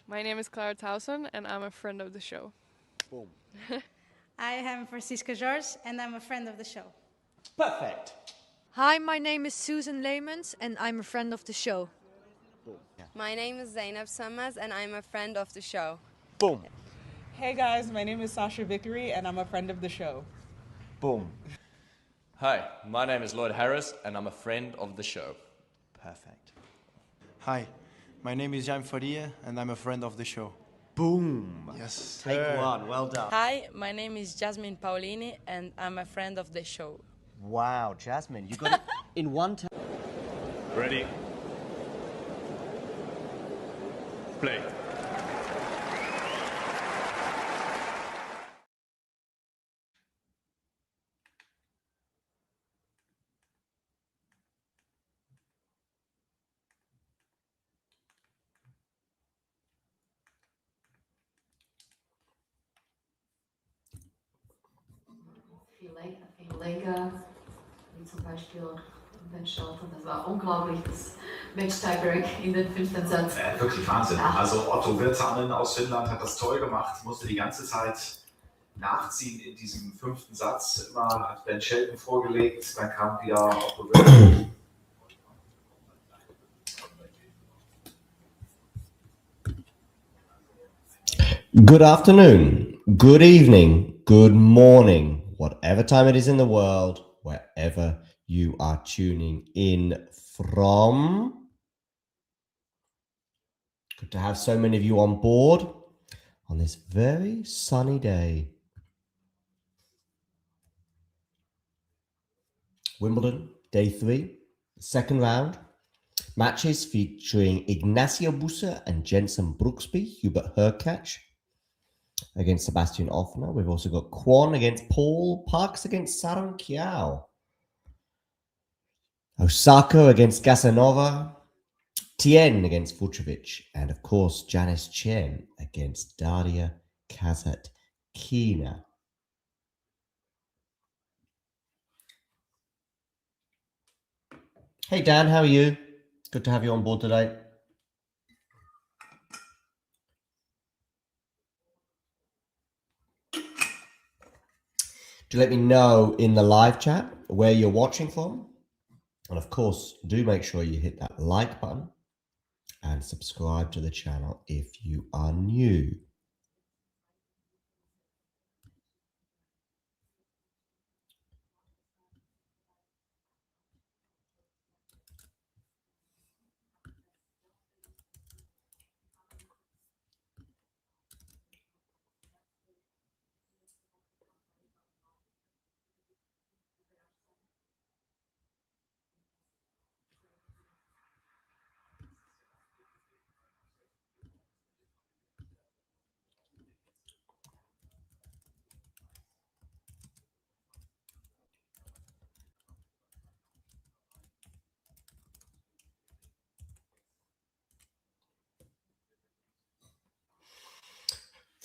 My name is Clara Towson, and I'm a friend of the show. Boom. I am Francisca George, and I'm a friend of the show. Perfect. Hi, my name is Susan Leemans, and I'm a friend of the show. Boom. Yeah. My name is Zainab Sammaz, and I'm a friend of the show. Boom. Hey guys, my name is Sasha Vickery, and I'm a friend of the show. Boom. Hi, my name is Lloyd Harris, and I'm a friend of the show. Perfect. Hi, my name is Jan Faria, and I'm a friend of the show. Boom. Yes. Take one. Well done. Hi, my name is Jasmine Paolini, and I'm a friend of the show. Wow, Jasmine, you got it in one time. Ready? Play. Viel länger, wie zum Beispiel Ben Shelton. Das war unglaublich, das Match-Tiebreak in den 5. Satz. Wirklich Wahnsinn. Ja. Also Otto Virtanen aus Finnland hat das toll gemacht, musste die ganze Zeit nachziehen in diesem 5. Satz. Immer hat Ben Shelton vorgelegt, dann kam wieder Otto Virtanen. Good afternoon, good evening, good morning, whatever time it is in the world, wherever you are tuning in from. Good to have so many of you on board on this very sunny day. Wimbledon, day 3, second round. Matches featuring Ignacio Buser and Jensen Brooksby, Hubert Hurkacz against Sebastian Offner. We've also got Kwon against Paul, Parks against Sarang Kiao, Osako against Gasanova, Tjen against Vucevic, and of course Janice Tjen against Daria Kasatkina. Hey Dan, how are you? Good to have you on board today. Do let me know in the live chat where you're watching from. And of course, do make sure you hit that like button and subscribe to the channel if you are new.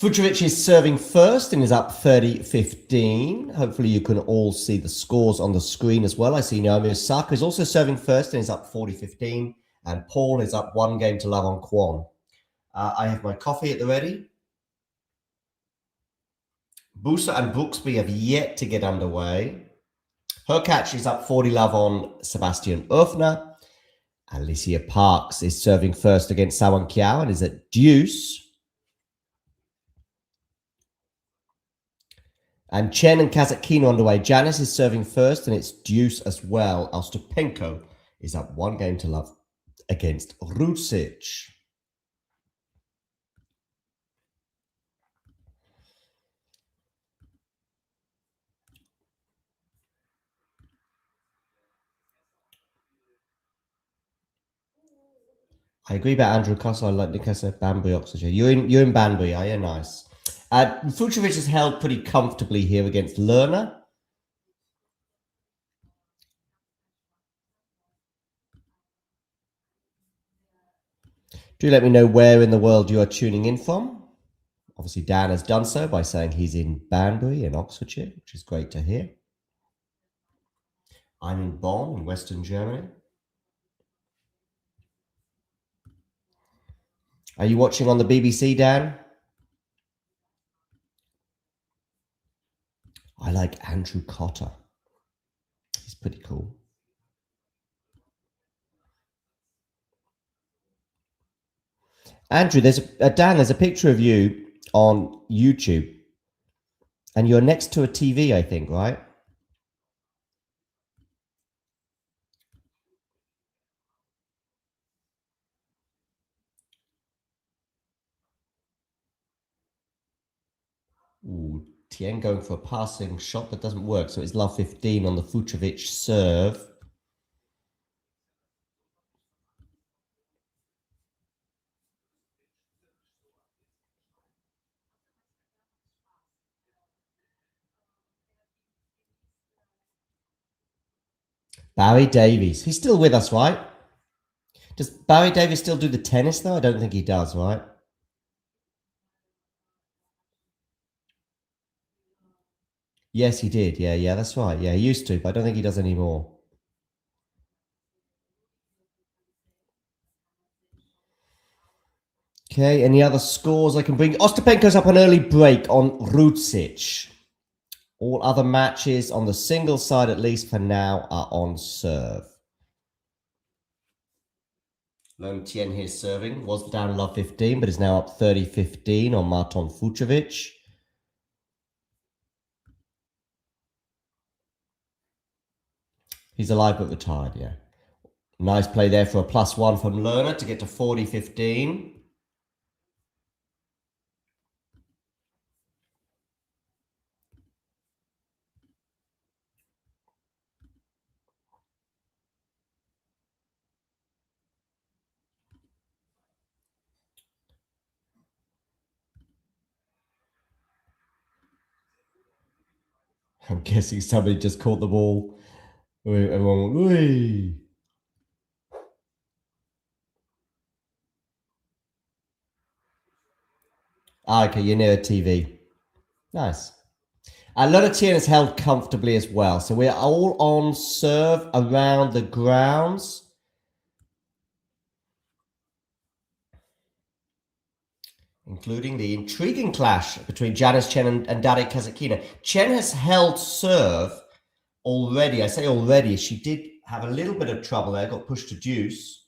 Fucsovics is serving first and is up 30-15. Hopefully you can all see the scores on the screen as well. I see Naomi Osaka is also serving first and is up 40-15. And Paul is up 1 game to love on Kwon. I have my coffee at the ready. Busa and Brooksby have yet to get underway. Herkach is up 40 love on Sebastian Oefner. Alicia Parks is serving first against Sawan Kiao and is at deuce. And Tjen and Kasatkina underway. Janice is serving first and it's deuce as well. Ostapenko is up 1 game to love against Rusic. I agree about Andrew Costa. I like Nikasa Banbury Oxygen. You're in Banbury, are you? Nice. Fucsovics is held pretty comfortably here against Lerner. Do let me know where in the world you are tuning in from. Obviously, Dan has done so by saying he's in Banbury in Oxfordshire, which is great to hear. I'm in Bonn in Western Germany. Are you watching on the BBC, Dan? I like Andrew Cotter. He's pretty cool. Andrew, there's Dan, there's a picture of you on YouTube. And you're next to a TV, I think, right? Ooh, Tjen going for a passing shot that doesn't work. So it's love 15 on the Fucsovics serve. Barry Davies. He's still with us, right? Does Barry Davies still do the tennis, though? I don't think he does, right? Yes, he did. Yeah, that's right. Yeah, he used to, but I don't think he does anymore. Okay, any other scores I can bring? Ostapenko's up an early break on Rusic. All other matches on the single side, at least for now, are on serve. Lone Tjen here serving. Was down love 15, but is now up 30-15 on Marton Fucsovics. He's alive but retired, yeah. Nice play there for a +1 from Lerner to get to 40-15. I'm guessing somebody just caught the ball. Everyone went, "Whee!" Okay, you're near a TV. Nice. Tjen is held comfortably as well. So we're all on serve around the grounds. Including the intriguing clash between Janice Tjen and Daria Kasatkina. Tjen has held serve already. I say already. She did have a little bit of trouble there. Got pushed to deuce.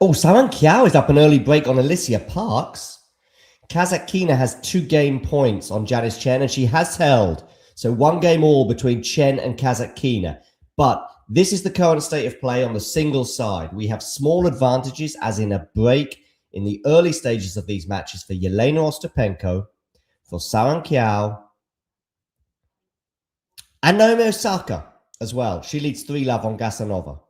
Oh, Sawan Kiao is up an early break on Alicia Parks. Kasatkina has 2 game points on Janice Tjen, and she has held. So 1 game all between Tjen and Kasatkina. But This is the current state of play on the singles side. We have small advantages, as in a break in the early stages of these matches for Yelena Ostapenko, for Saran Kiao, and Naomi Osaka as well. She leads 3-love on Gasanova.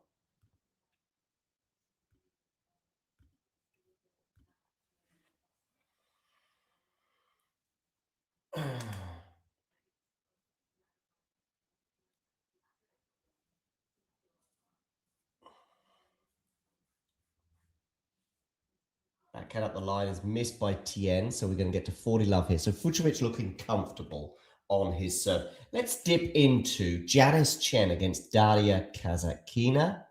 Backhand up the line is missed by Tjen, so we're going to get to 40-love here. So Fucsovics looking comfortable on his serve. Let's dip into Janice Tjen against Daria Kasatkina.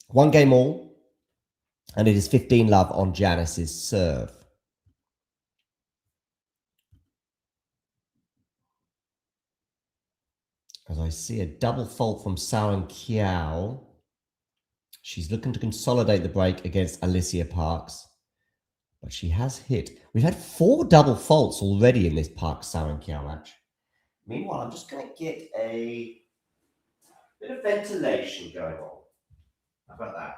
One game all, and it is 15-love on Janice's serve. As I see a double fault from Saran Kiao. She's looking to consolidate the break against Alicia Parks, but she has hit. We've had 4 double faults already in this Parks-Saran Kiao match. Meanwhile, I'm just going to get a bit of ventilation going on. How about that?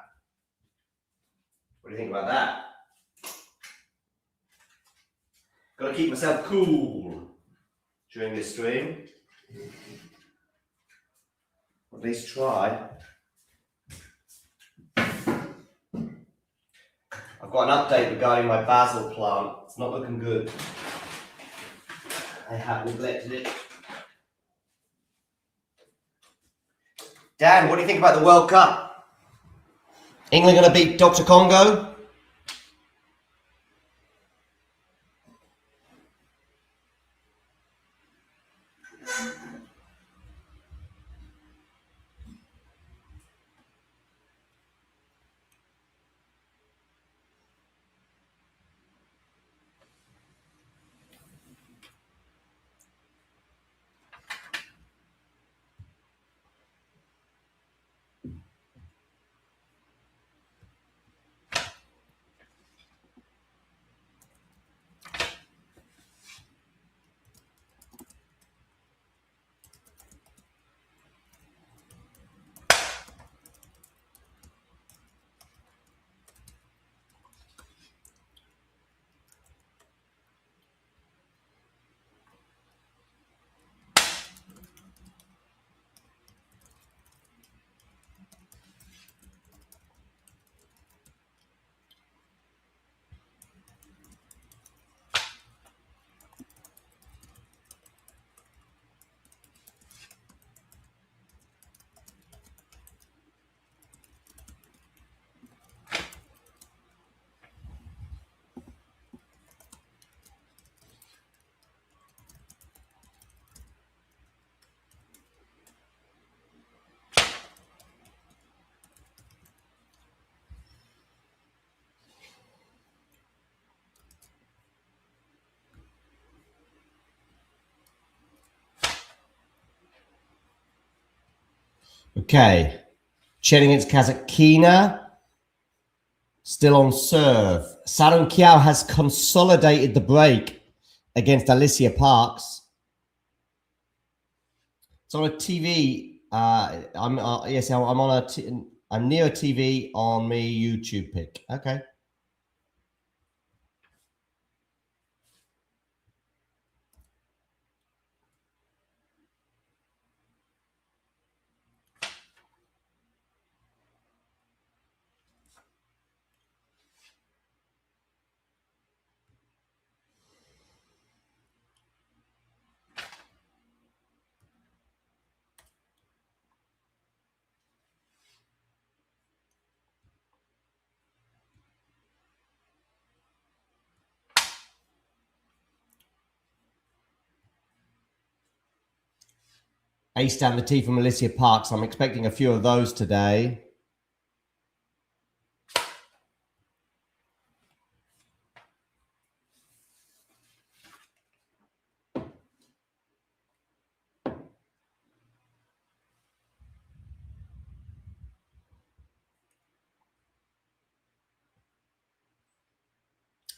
What do you think about that? Got to keep myself cool during this stream. At least try. I've got an update regarding my basil plant. It's not looking good. I have neglected it. Dan, what do you think about the World Cup? England going to beat Dr. Congo? Okay. Tjen against Kasatkina. Still on serve. Saran Kiao has consolidated the break against Alicia Parks. It's on a TV. I'm near a TV on my YouTube pick. Okay. Ace down the tee from Alicia Parks. I'm expecting a few of those today.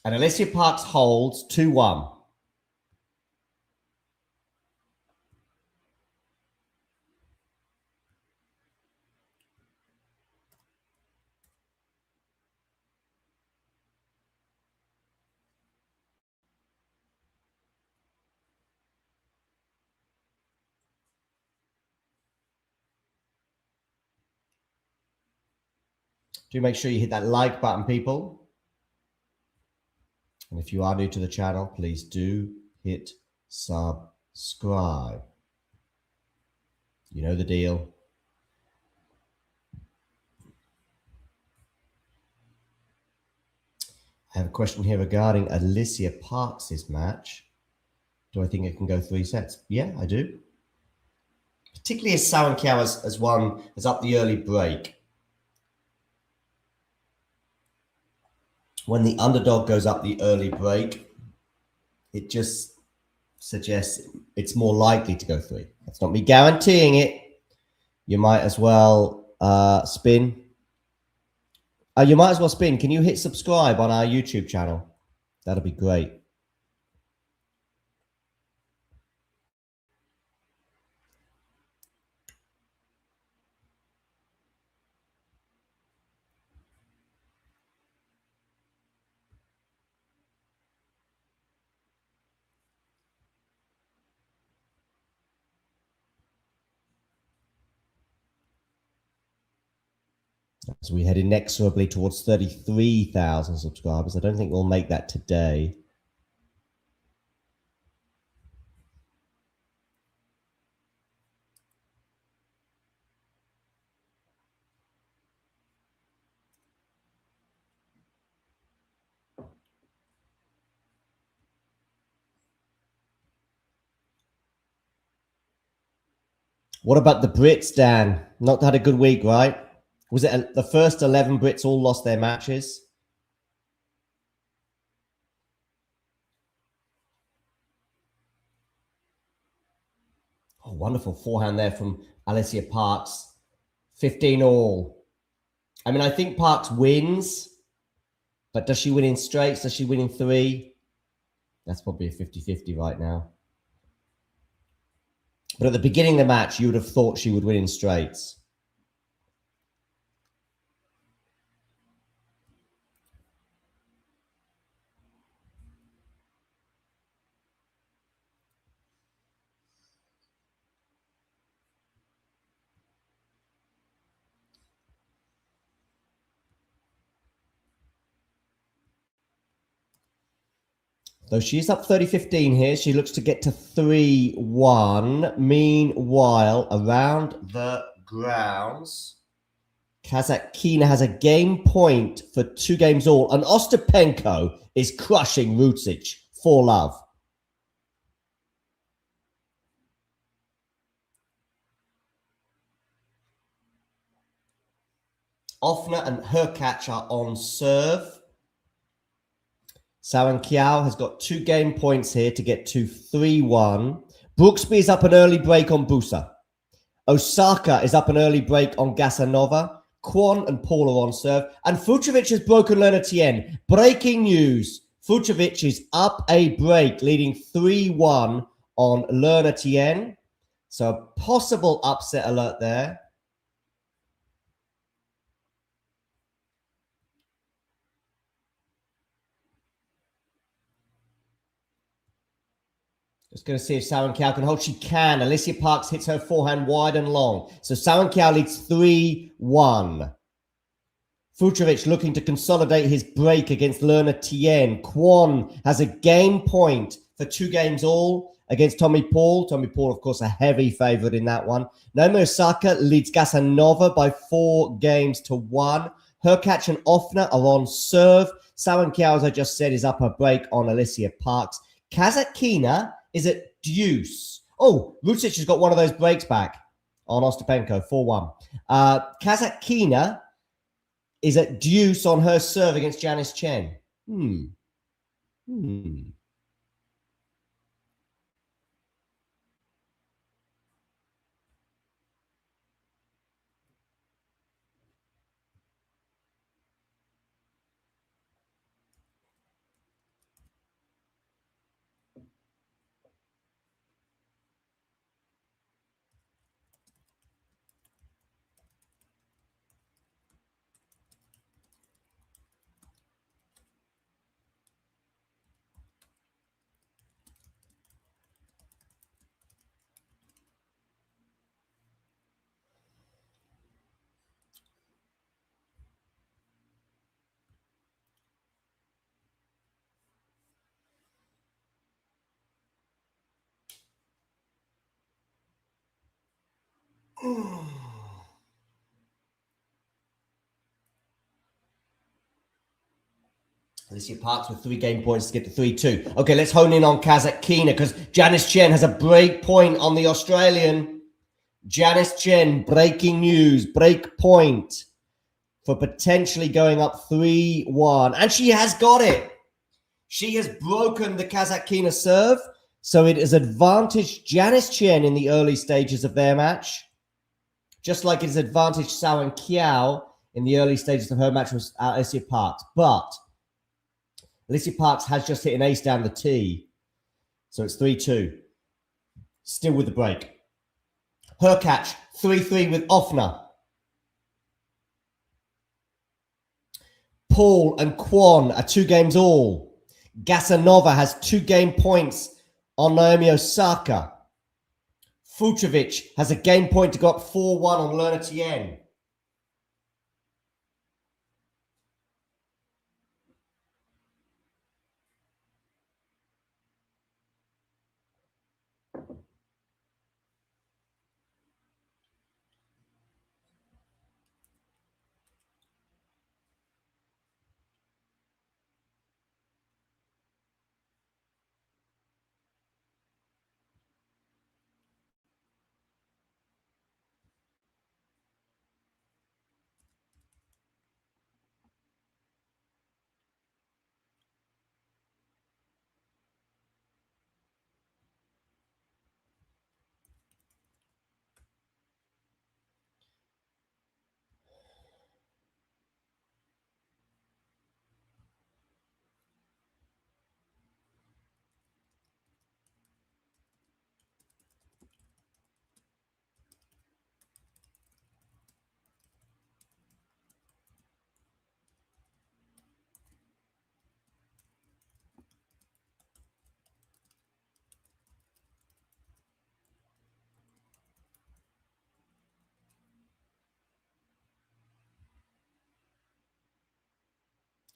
And Alicia Parks holds 2-1. Do make sure you hit that like button, people. And if you are new to the channel, please do hit subscribe. You know the deal. I have a question here regarding Alicia Parks' match. Do I think it can go 3 sets? Yeah, I do. Particularly as Sawan Kiao has up the early break. When the underdog goes up the early break, it just suggests it's more likely to go 3. That's not me guaranteeing it. You might as well spin. You might as well spin. Can you hit subscribe on our YouTube channel? That'll be great. As we head inexorably towards 33,000 subscribers. I don't think we'll make that today. What about the Brits, Dan? Not had a good week, right? Was it the first 11 Brits all lost their matches? Oh, wonderful forehand there from Alicia Parks. 15 all. I mean, I think Parks wins, but does she win in straights? Does she win in 3? That's probably a 50-50 right now. But at the beginning of the match, you would have thought she would win in straights. Though she is up 30-15 here, she looks to get to 3-1. Meanwhile, around the grounds, Kasatkina has a game point for 2 games all, and Ostapenko is crushing Rucic for love. Offner and Hurkacz are on serve. Sawan Kiao has got 2 game points here to get to 3-1. Brooksby is up an early break on Busa. Osaka is up an early break on Gasanova. Kwon and Paul are on serve. And Fucsovics has broken Lerner Tjen. Breaking news. Fucsovics is up a break, leading 3-1 on Lerner Tjen. So a possible upset alert there. Just going to see if Sawan Kiao can hold. She can. Alicia Parks hits her forehand wide and long. So Sawan Kiao leads 3-1. Fucsovics looking to consolidate his break against Lerner Tjen. Kwon has a game point for 2 games all against Tommy Paul. Tommy Paul, of course, a heavy favourite in that one. Naomi Osaka leads Gasanova by 4-1. Hurkacz and Offner are on serve. Sawan Kiao, as I just said, is up a break on Alicia Parks. Kasatkina is at deuce. Oh, Rucic has got one of those breaks back on Ostapenko, 4-1. Kasatkina is at deuce on her serve against Janice Tjen. Alicia Parks with 3 game points to get to 3-2. Okay, let's hone in on Kasatkina because Janice Tjen has a break point on the Australian. Janice Tjen, breaking news, break point for potentially going up 3-1. And she has got it. She has broken the Kasatkina serve. So it is advantaged Janice Tjen in the early stages of their match. Just like it is advantaged Sawan Kiao in the early stages of her match with Alicia Parks. But Alicia Parks has just hit an ace down the tee. So it's 3-2. Still with the break. Her catch, 3-3 with Offner. Paul and Kwon are 2 games all. Gasanova has 2 game points on Naomi Osaka. Futrovic has a game point to go up 4-1 on Lerner Tjen.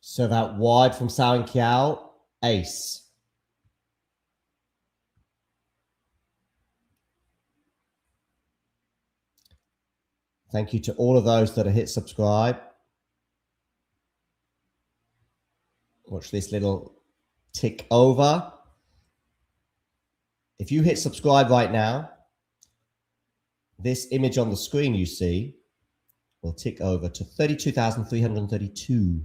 Serve out wide from Sawan Kiao. Ace. Thank you to all of those that have hit subscribe. Watch this little tick over. If you hit subscribe right now, this image on the screen you see will tick over to 32,332.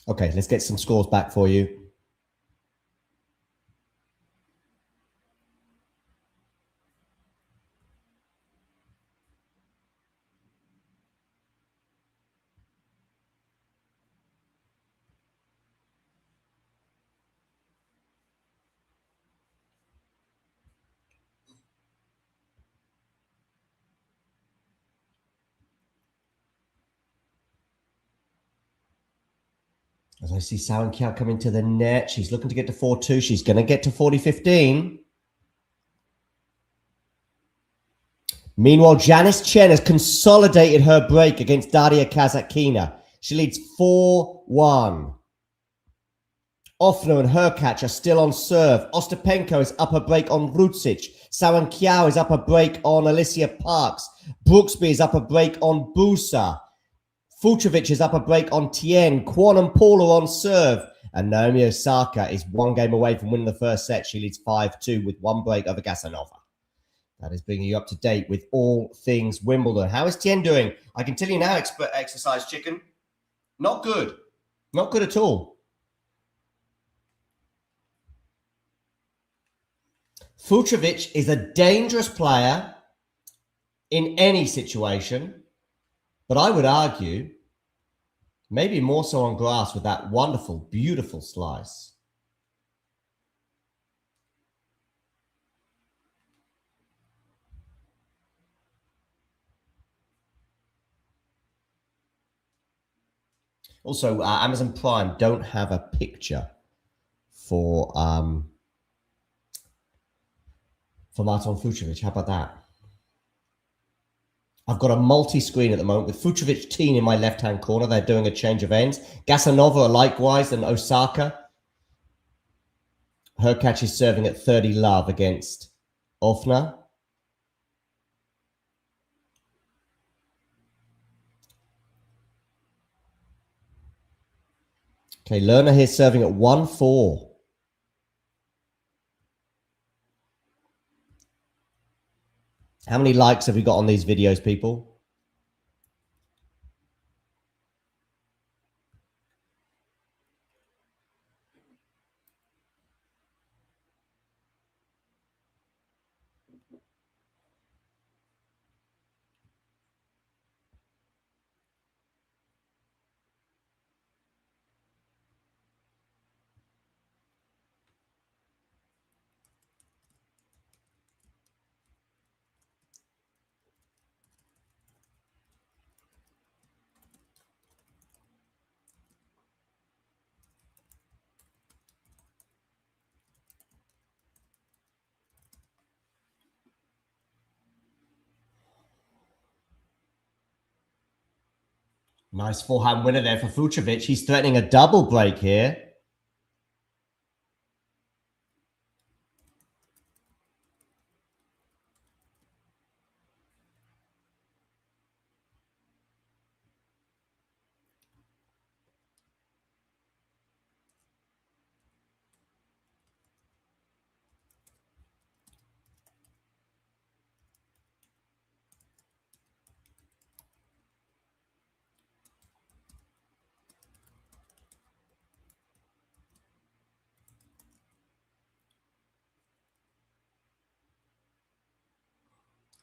Okay, let's get some scores back for you. As I see Sawan Kiao coming to the net, she's looking to get to 4-2. She's going to get to 40-15. Meanwhile, Janice Tjen has consolidated her break against Daria Kasatkina. She leads 4-1. Offner and her catch are still on serve. Ostapenko is up a break on Rucic. Sawan Kiao is up a break on Alicia Parks. Brooksby is up a break on Busa. Futrovic is up a break on Tjen. Kwon and Paul are on serve. And Naomi Osaka is 1 game away from winning the first set. She leads 5-2 with 1 break over Gasanova. That is bringing you up to date with all things Wimbledon. How is Tjen doing? I can tell you now, exercise chicken. Not good. Not good at all. Futrovic is a dangerous player in any situation. But I would argue, maybe more so on grass with that wonderful, beautiful slice. Also, Amazon Prime don't have a picture for Marton Futrovic. How about that? I've got a multi-screen at the moment with Fucsovics Tjen in my left-hand corner. They're doing a change of ends. Gasanova likewise, and Osaka. Her catch is serving at 30 love against Ofner. Okay, Lerner here serving at 1-4. How many likes have we got on these videos, people? Nice forehand winner there for Fucsovics. He's threatening a double break here.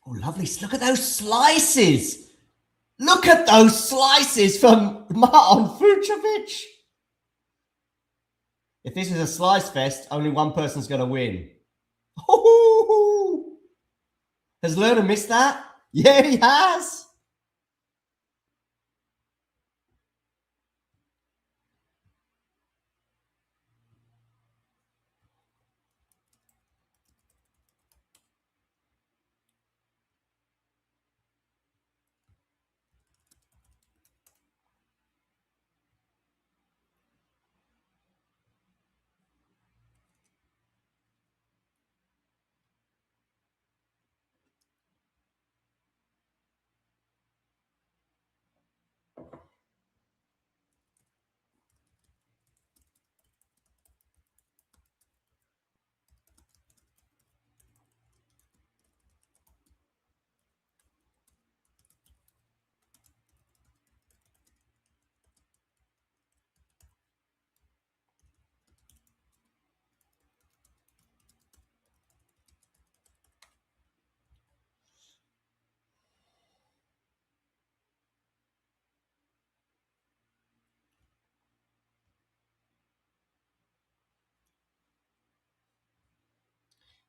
Oh, lovely. Look at those slices. Look at those slices from Martin Fucsovics. If this is a slice fest, only one person's going to win. Oh, has Lerner missed that? Yeah, he has.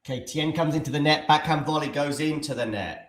Okay, Tjen comes into the net. Backhand volley goes into the net.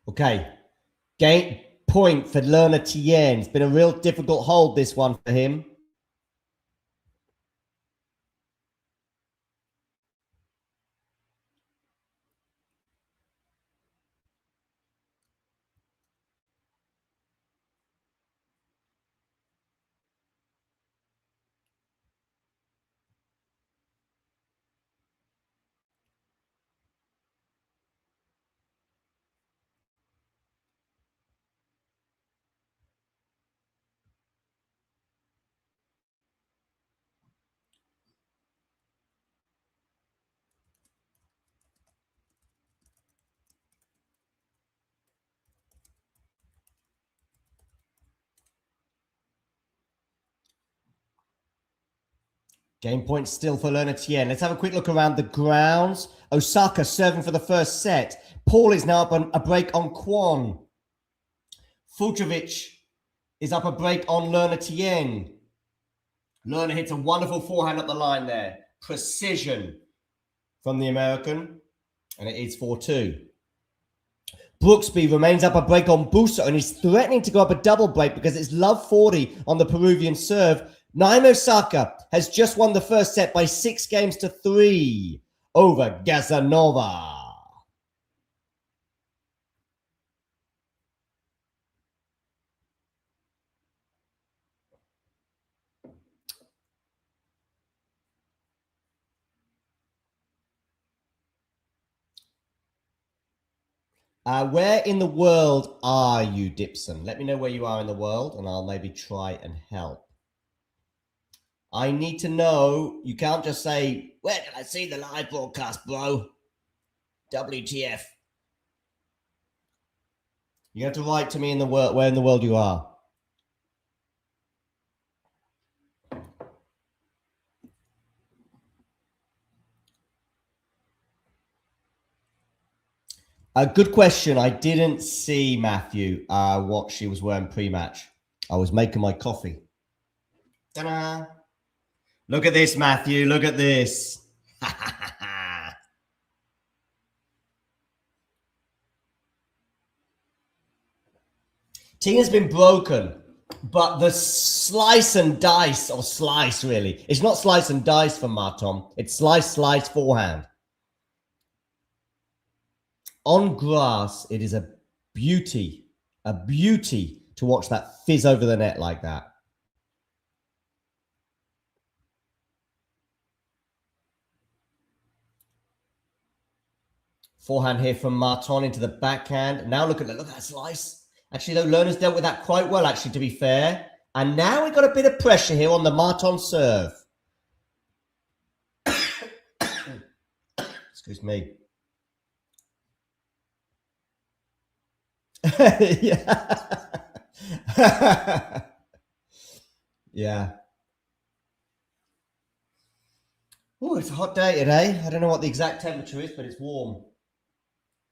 Okay. Game point for Lerner Tjen. It's been a real difficult hold, this one for him. Game point still for Lerner Tjen. Let's have a quick look around the grounds. Osaka serving for the first set. Paul is now up on a break on Kwon. Fucsovics is up a break on Lerner Tjen. Lerner hits a wonderful forehand up the line there. Precision from the American. And it is 4-2. Brooksby remains up a break on Busa, and he's threatening to go up a double break because it's love 40 on the Peruvian serve. Naomi Osaka has just won the first set by 6-3 over Gazanova. Where in the world are you, Dipson? Let me know where you are in the world, and I'll maybe try and help. I need to know. You can't just say, where can I see the live broadcast, bro? WTF. You have to write to me in the world, where in the world you are. A good question. I didn't see, Matthew, what she was wearing pre-match. I was making my coffee. Ta-da! Look at this, Matthew. Look at this. Tina's been broken, but the slice and dice, or slice really, it's not slice and dice for Marton. It's slice forehand. On grass, it is a beauty to watch that fizz over the net like that. Forehand here from Marton into the backhand. Now look at that slice. Actually, though, Lerner's dealt with that quite well, actually, to be fair. And now we've got a bit of pressure here on the Marton serve. Excuse me. Yeah. Yeah. Oh, it's a hot day today. I don't know what the exact temperature is, but it's warm.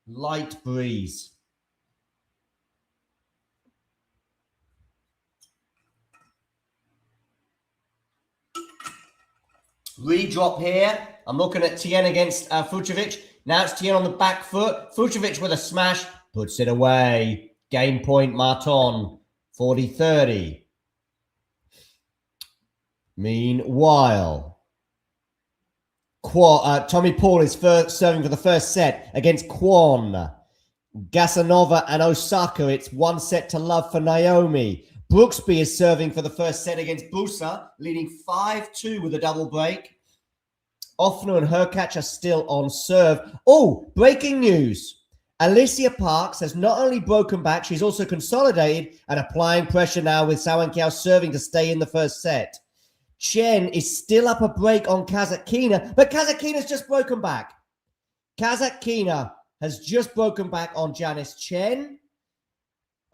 Light breeze. Redrop here. I'm looking at Tjen against Fucsovics. Now it's Tjen on the back foot. Fucsovics with a smash. Puts it away. Game point, Marton. 40-30. Meanwhile, Tommy Paul is serving for the first set against Kwon. Gasanova and Osaka. It's 1-0 for Naomi. Brooksby is serving for the first set against Busa, leading 5-2 with a double break. Offner and Hurkacz are still on serve. Oh, breaking news. Alicia Parks has not only broken back, she's also consolidated and applying pressure now with Sawankao serving to stay in the first set. Tjen is still up a break on Kasatkina, but Kasatkina's just broken back. Kasatkina has just broken back on Janice. Tjen.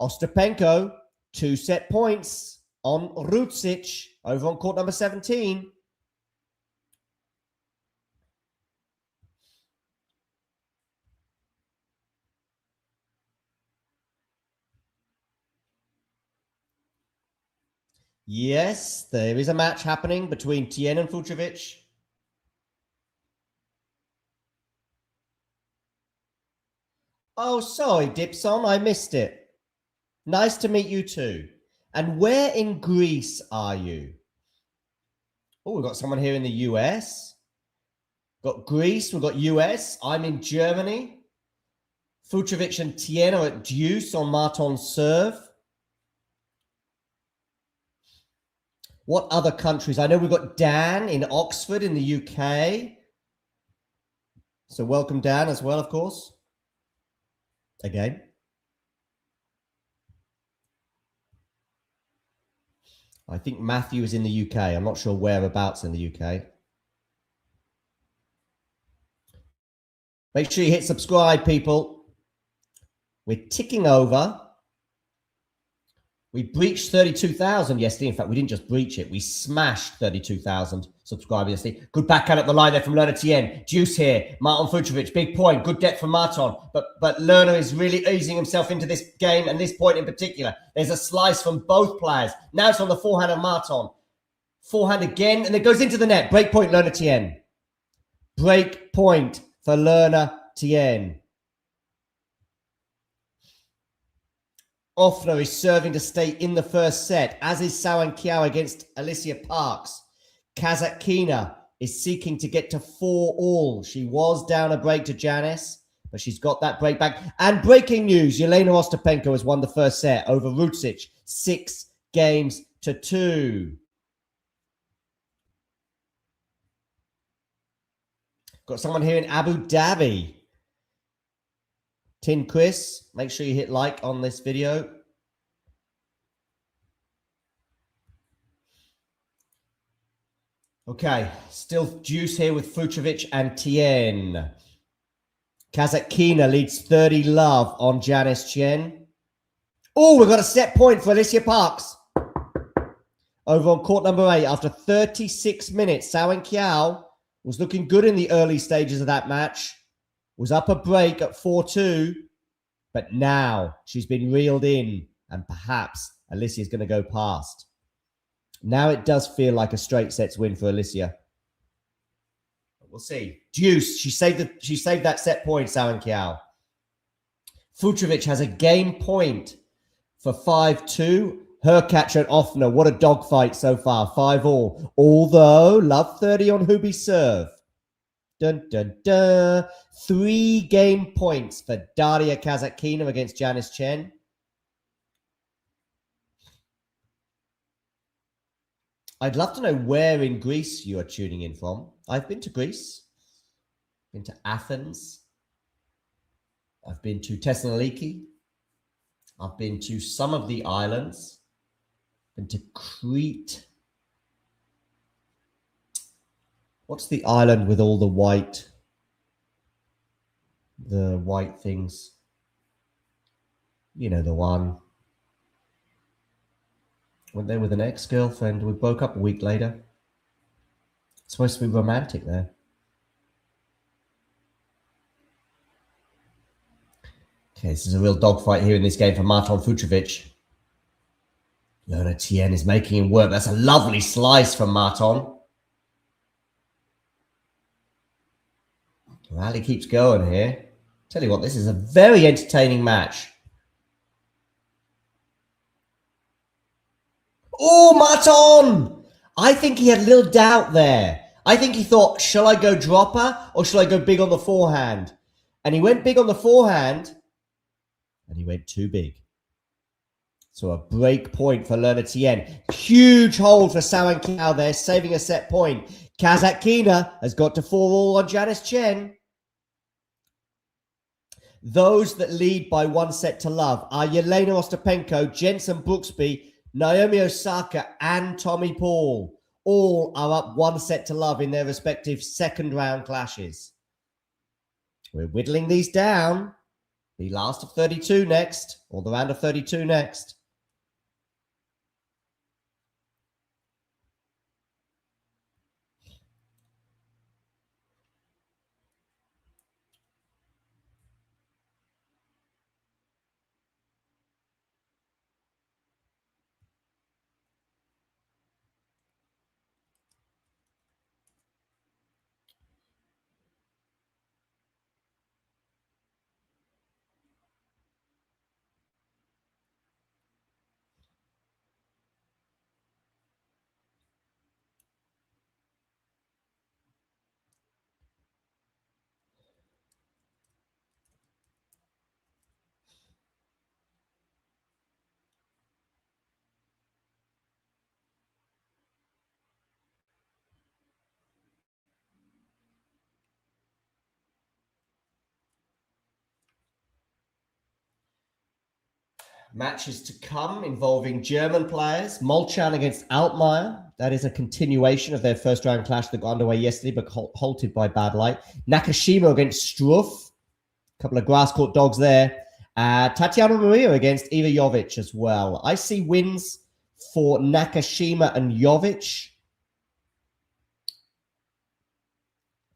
Ostapenko, 2 set points on Rucic over on court number 17. Yes, there is a match happening between Tjen and Fucsovics. Oh, sorry, Dipson, I missed it. Nice to meet you too. And where in Greece are you? Oh, we've got someone here in the US. Got Greece, we've got US. I'm in Germany. Futrovic and Tjen are at deuce on Marton's serve. What other countries? I know we've got Dan in Oxford in the UK. So welcome, Dan, as well, of course. Again. I think Matthew is in the UK. I'm not sure whereabouts in the UK. Make sure you hit subscribe, people. We're ticking over. We breached 32,000 yesterday. In fact, we didn't just breach it. We smashed 32,000 subscribers yesterday. Good backhand up the line there from Lerner Tjen. Juice here. Marton Futrovic. Big point. Good depth from Marton. But Lerner is really easing himself into this game and this point in particular. There's a slice from both players. Now it's on the forehand of Marton. Forehand again. And it goes into the net. Break point, Lerner Tjen. Break point for Lerner Tjen. Offner is serving to stay in the first set, as is Sawan Kiao against Alicia Parks. Kasatkina is seeking to get to 4-all. She was down a break to Janice, but she's got that break back. And breaking news, Yelena Ostapenko has won the first set over Rucic, 6-2. Got someone here in Abu Dhabi. Tin Chris, make sure you hit like on this video. Okay, still juice here with Futrovic and Tjen. Kasatkina leads 30-love on Janice Tjen. Oh, we've got a set point for Alicia Parks. Over on court number 8 after 36 minutes. Sawan Kiao was looking good in the early stages of that match. Was up a break at 4-2, but now she's been reeled in and perhaps Alicia's going to go past. Now it does feel like a straight sets win for Alicia. We'll see. Deuce, she saved that set point, Sawan Kiao. Futrovic has a game point for 5-2. Her catch at Offner. What a dogfight so far. 5-all. Although, love 30 on Hubi's serve. Dun, dun, dun. 3 game points for Daria Kasatkina against Janice Tjen. I'd love to know where in Greece you are tuning in from. I've been to Greece. Been to Athens. I've been to Thessaloniki. I've been to some of the islands. Been to Crete. What's the island with all the white things? You know the one. Went there with an ex-girlfriend. We broke up a week later. It's supposed to be romantic there. Okay, this is a real dogfight here in this game for Marton Futrovic. Lerner Tjen is making him work. That's a lovely slice from Marton. Rally keeps going here. Tell you what, this is a very entertaining match. Oh, Marton! I think he had a little doubt there. I think he thought, shall I go dropper or shall I go big on the forehand? And he went big on the forehand and he went too big. So a break point for Lerner Tjen. Huge hold for Sawan Kiao there, saving a set point. Kasatkina has got to 4-all on Janice Tjen. Those that lead by 1-0 are Yelena Ostapenko, Jensen Brooksby, Naomi Osaka, and Tommy Paul. All are up 1-0 in their respective second round clashes. We're whittling these down. The last of 32 next, or the round of 32 next. Matches to come involving German players. Molchan against Altmaier. That is a continuation of their first round clash that got underway yesterday, but halted by bad light. Nakashima against Struff. A couple of grass court dogs there. Tatiana Maria against Iva Jovic as well. I see wins for Nakashima and Jovic.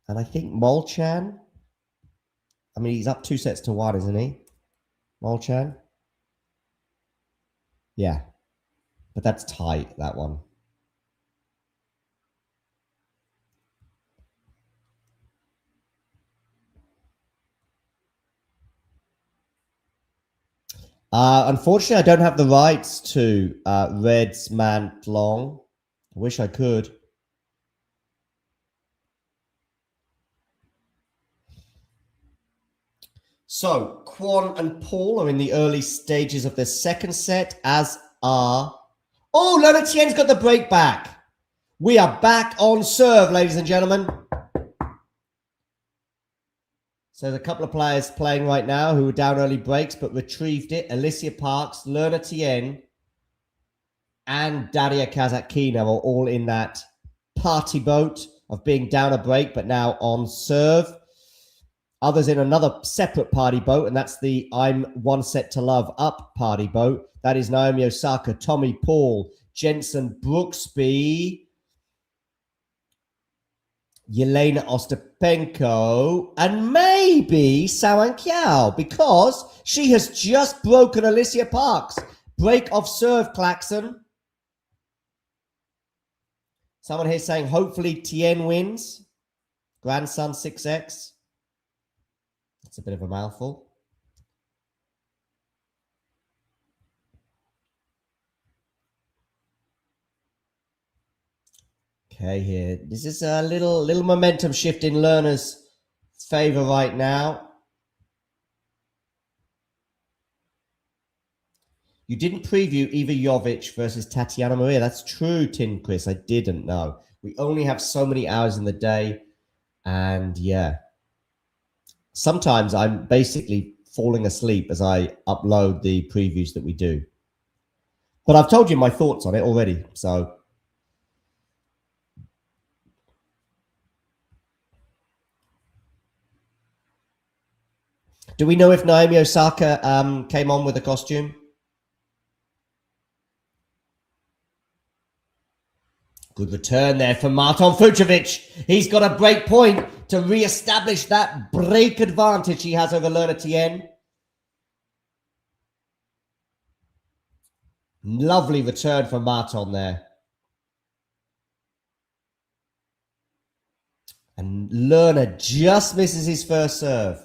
And I think Molchan. I mean, he's up 2-1, isn't he? Molchan. Yeah. But that's tight, that one. Unfortunately, I don't have the rights to Red's Long. I wish I could. So, Kwon and Paul are in the early stages of their second set, as are... Oh, Leonard Tjen's got the break back. We are back on serve, ladies and gentlemen. So there's a couple of players playing right now who were down early breaks but retrieved it. Alicia Parks, Lerna Tjen, and Daria Kasatkina are all in that party boat of being down a break but now on serve. Others in another separate party boat, and that's the I'm one set to love up party boat. That is Naomi Osaka, Tommy Paul, Jensen Brooksby, Yelena Ostapenko, and maybe Sawan Kiao, because she has just broken Alicia Parks. Break of serve, Klaxon. Someone here saying hopefully Tjen wins. Grandson 6X. That's a bit of a mouthful. Okay, here. This is a little momentum shift in Lerner's favor right now. You didn't preview Iva Jovic versus Tatiana Maria. That's true, Tin Chris. I didn't know. We only have so many hours in the day. And yeah. Sometimes I'm basically falling asleep as I upload the previews that we do. But I've told you my thoughts on it already. So... do we know if Naomi Osaka came on with a costume? Good return there for Marton Fucsovic. He's got a break point to re-establish that break advantage he has over Lerna Tjen. Lovely return for Marton there. And Lerna just misses his first serve.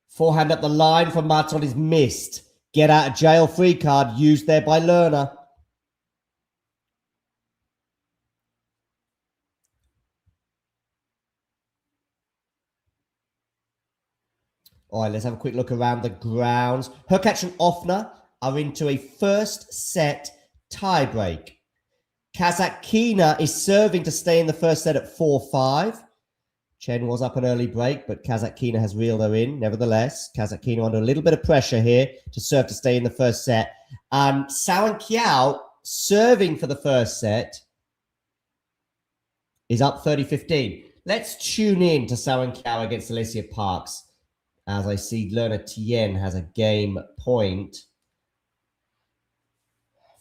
Forehand up the line from Marton is missed. Get out of jail free card used there by Lerner. All right, let's have a quick look around the grounds. Hurkacz and Offner are into a first set tiebreak. Kasatkina is serving to stay in the first set at 4-5. Tjen was up an early break, but Kasatkina has reeled her in. Nevertheless, Kasatkina under a little bit of pressure here to serve to stay in the first set. Sawan Kiao serving for the first set is up 30-15. Let's tune in to Sawan Kiao against Alicia Parks. As I see, Lerna Tjen has a game point.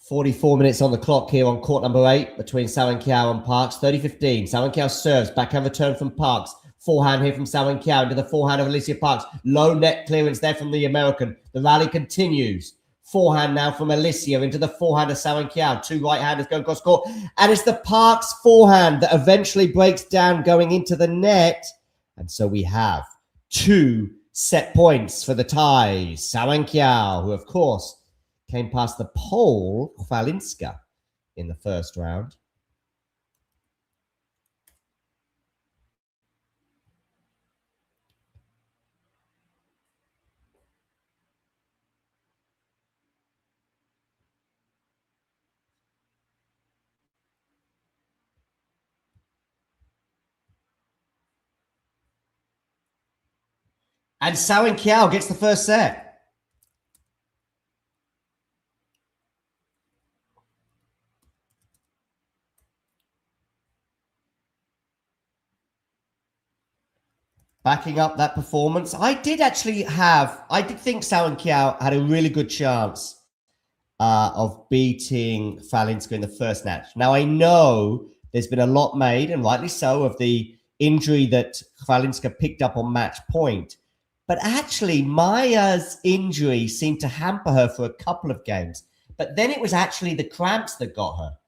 44 minutes on the clock here on court number 8 between Sawan Kiao and Parks. 30-15. Sawan Kiao serves. Backhand return from Parks. Forehand here from Sawan Kiao into the forehand of Alicia Parks. Low net clearance there from the American. The rally continues. Forehand now from Alicia into the forehand of Sawan Kiao. Two right-handers going cross court. And it's the Parks forehand that eventually breaks down going into the net. And so we have 2 set points for the ties. Sawan Kiao, who of course came past the Pole, Chwalinska, in the first round. And Sao and Kiao gets the first set. Backing up that performance, I did think Sao and Kiao had a really good chance of beating Falinska in the first match. Now, I know there's been a lot made, and rightly so, of the injury that Falinska picked up on match point. But actually, Maya's injury seemed to hamper her for a couple of games. But then it was actually the cramps that got her.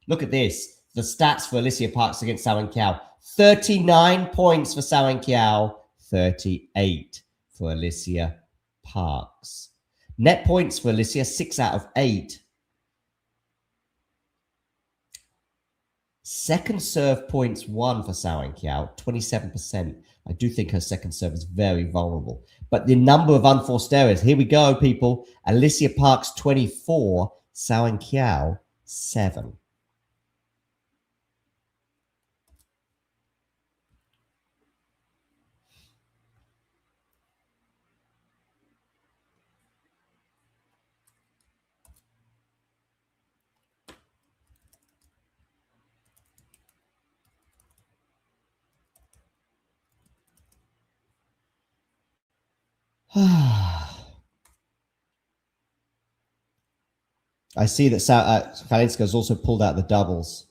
Look at this. The stats for Alicia Parks against Sao and Kiao. 39 points for Sao and Kiao. 38 for Alicia Parks. Net points for Alicia, 6 out of 8. Second serve points won for Sao and Kiao, 27%. I do think her second serve is very vulnerable. But the number of unforced errors, here we go, people. Alicia Parks, 24. Sao and Kiao, 7. I see that Falinska has also pulled out the doubles.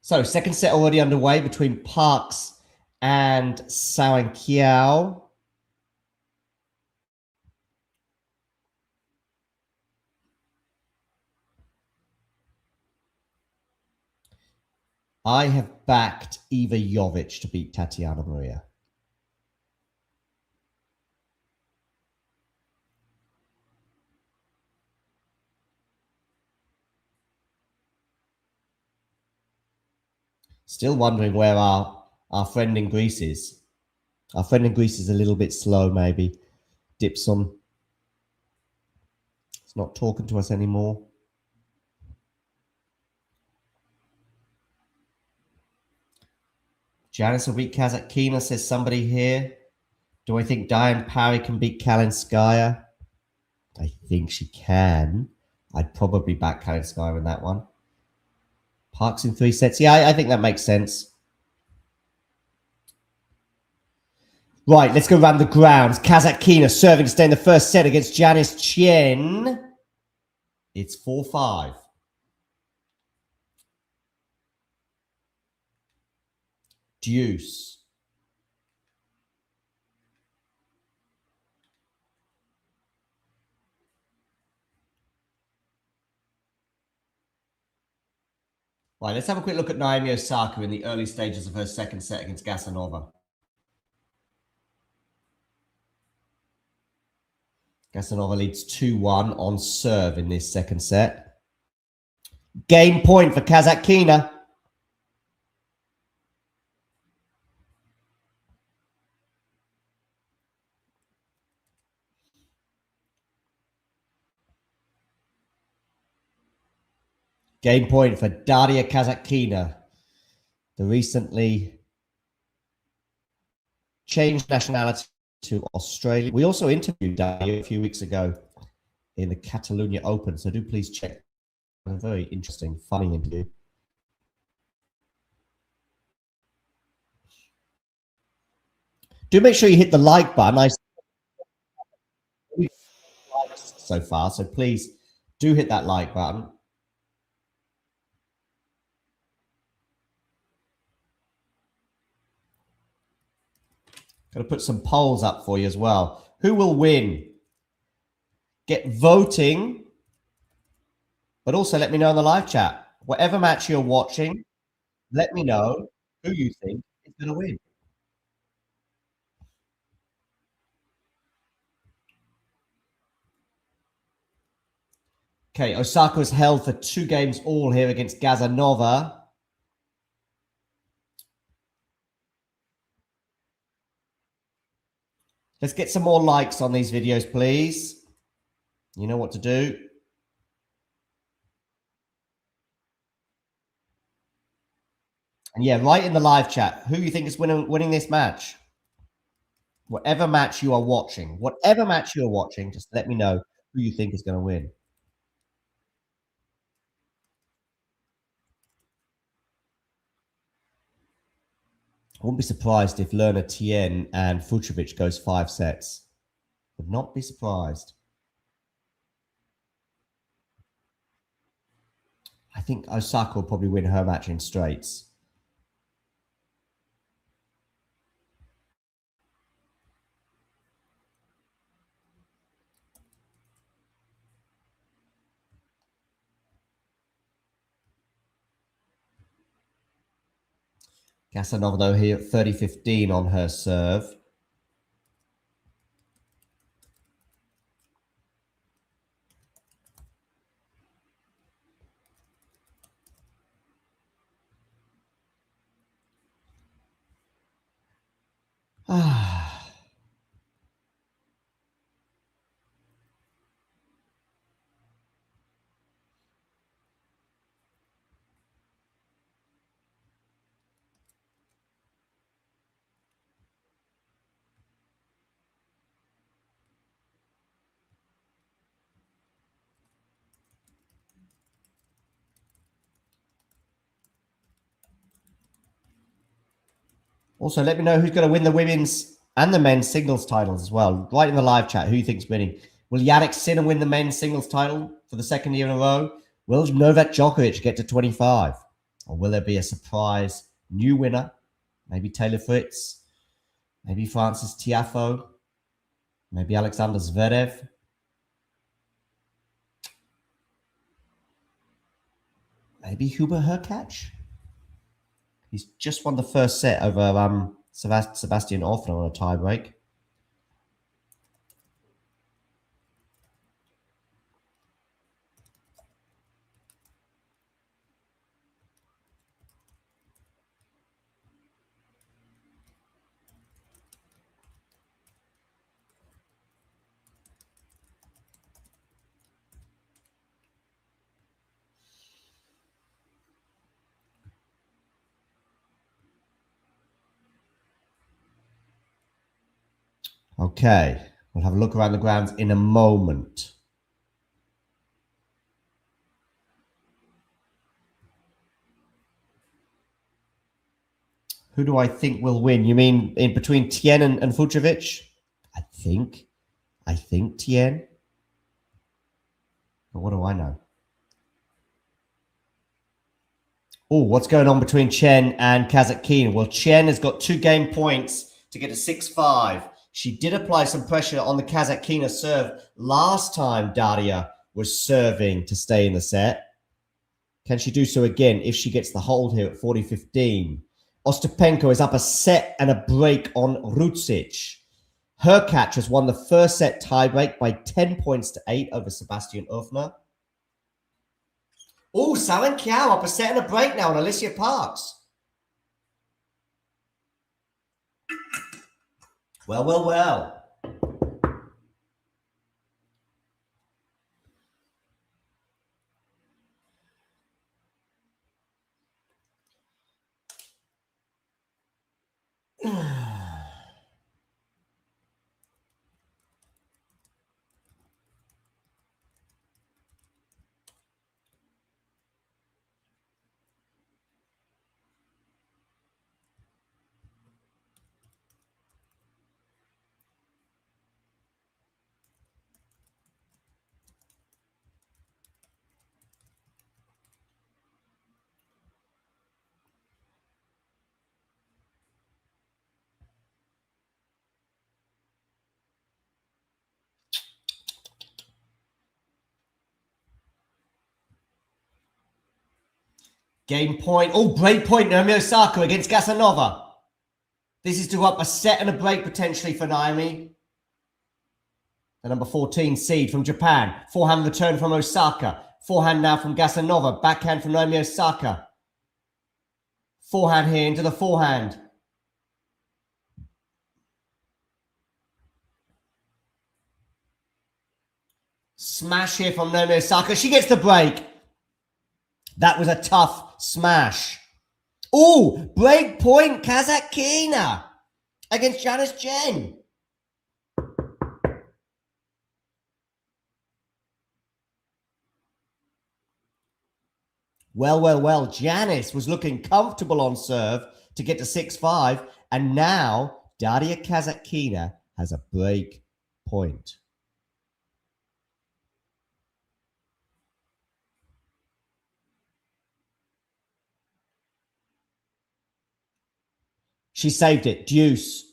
So, second set already underway between Parks and Sao and Kiao. I have backed Eva Jovic to beat Tatiana Maria. Still wondering where our friend in Greece is. Our friend in Greece is a little bit slow, maybe. Dipson. It's not talking to us anymore. Janice will beat Kasatkina, says somebody here. Do I think Diane Parry can beat Kalinskaya? I think she can. I'd probably back Kalinskaya in that one. Parks in 3 sets. Yeah, I think that makes sense. Right, let's go around the grounds. Kasatkina serving to stay in the first set against Janice Tjen. It's 4-5. Deuce. Right, let's have a quick look at Naomi Osaka in the early stages of her second set against Gasanova. Gasanova leads 2-1 on serve in this second set. Game point for Kasatkina. Game point for Daria Kasatkina, the recently changed nationality to Australia. We also interviewed Daria a few weeks ago in the Catalonia Open, so do please check. A very interesting, funny interview. Do make sure you hit the like button. I so far, so please do hit that like button. Going to put some polls up for you as well. Who will win? Get voting, but also let me know in the live chat. Whatever match you're watching, let me know who you think is going to win. Okay, Osaka was held for 2 games all here against Gazanova. Let's get some more likes on these videos, please. You know what to do. And yeah, write in the live chat who you think is winning this match. Whatever match you are watching, just let me know who you think is going to win. I wouldn't be surprised if Lerner, Tjen, and Fucsovics goes 5 sets. Would not be surprised. I think Osaka will probably win her match in straights. Kasanova, though, here at 30-15 on her serve. Also, let me know who's going to win the women's and the men's singles titles as well. Write in the live chat who you think's winning. Will Jannik Sinner win the men's singles title for the 2nd year in a row? Will Novak Djokovic get to 25? Or will there be a surprise new winner? Maybe Taylor Fritz? Maybe Francis Tiafoe? Maybe Alexander Zverev? Maybe Hubert Hurkacz? He's just won the first set over Sebastian Offner on a tiebreak. Okay, we'll have a look around the grounds in a moment. Who do I think will win? You mean in between Tjen and Fucsovics? I think Tjen. But what do I know? Oh, what's going on between Tjen and Kasatkina? Well, Tjen has got 2 game points to get a 6-5. She did apply some pressure on the Kasatkina serve last time Daria was serving to stay in the set. Can she do so again if she gets the hold here at 40-15? Ostapenko is up a set and a break on Rucic. Hurkacz has won the first set tiebreak by 10 points to 8 over Sebastian Offner. Oh, Saren Kiao up a set and a break now on Alicia Parks. Well, well, well. Game point. Oh, break point, Naomi Osaka against Gasanova. This is to go up a set and a break potentially for Naomi. The number 14 seed from Japan. Forehand return from Osaka. Forehand now from Gasanova. Backhand from Naomi Osaka. Forehand here into the forehand. Smash here from Naomi Osaka. She gets the break. That was a tough smash. Oh, break point Kasatkina against Janice Tjen. Well. Janice was looking comfortable on serve to get to 6-5. And now Daria Kasatkina has a break point. She saved it. Deuce.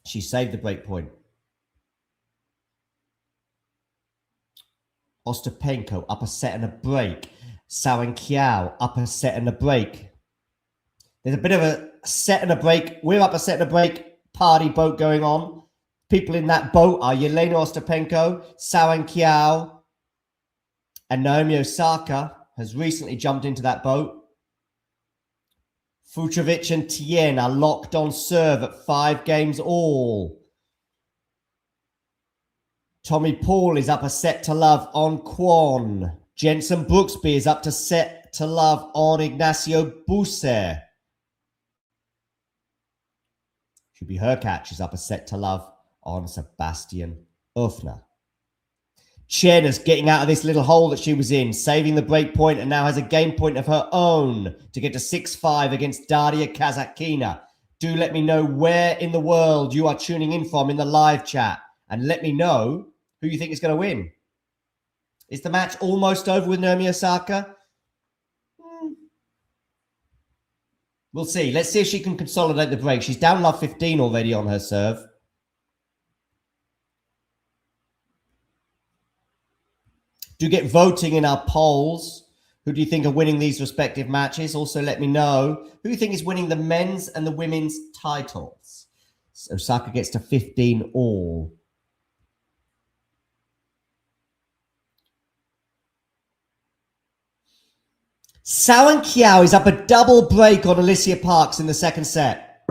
She saved the break point. Ostapenko, upper set and a break. Sawen-Kiao, upper set and a break. There's a bit of a set and a break. We're upper set and a break party boat going on. People in that boat are Yelena Ostapenko, Sawen-Kiao, and Naomi Osaka has recently jumped into that boat. Fucsovics and Tjen are locked on serve at 5 games all. Tommy Paul is up a set to love on Kwon. Jensen Brooksby is up to set to love on Ignacio Buser. Should be her catch is up a set to love on Sebastian Ufner. Tjen is getting out of this little hole that she was in, saving the break point, and now has a game point of her own to get to 6-5 against Daria Kasatkina. Do let me know where in the world you are tuning in from in the live chat, and let me know who you think is going to win. Is the match almost over with Naomi Osaka? We'll see. Let's see if she can consolidate the break. She's down love 15 already on her serve. Do get voting in our polls. Who do you think are winning these respective matches? Also, let me know who you think is winning the men's and the women's titles. So Osaka gets to 15 all. Sawen-Kiao is up a double break on Alicia Parks in the second set.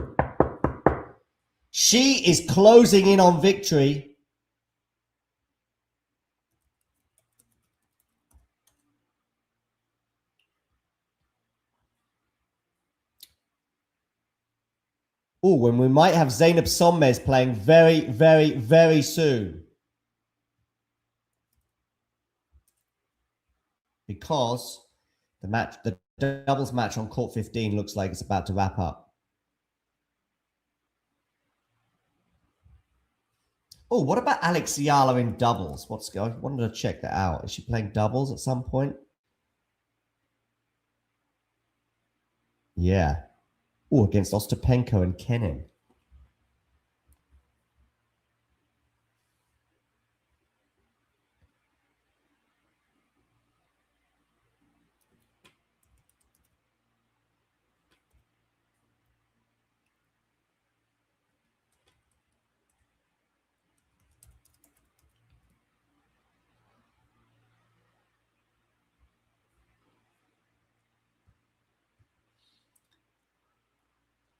She is closing in on victory. Oh, when we might have Zeynep Sonmez playing very soon. Because the doubles match on court 15 looks like it's about to wrap up. Oh, what about Alex Yala in doubles? What's going on? I wanted to check that out. Is she playing doubles at some point? Yeah. Oh, against Ostapenko and Kenin.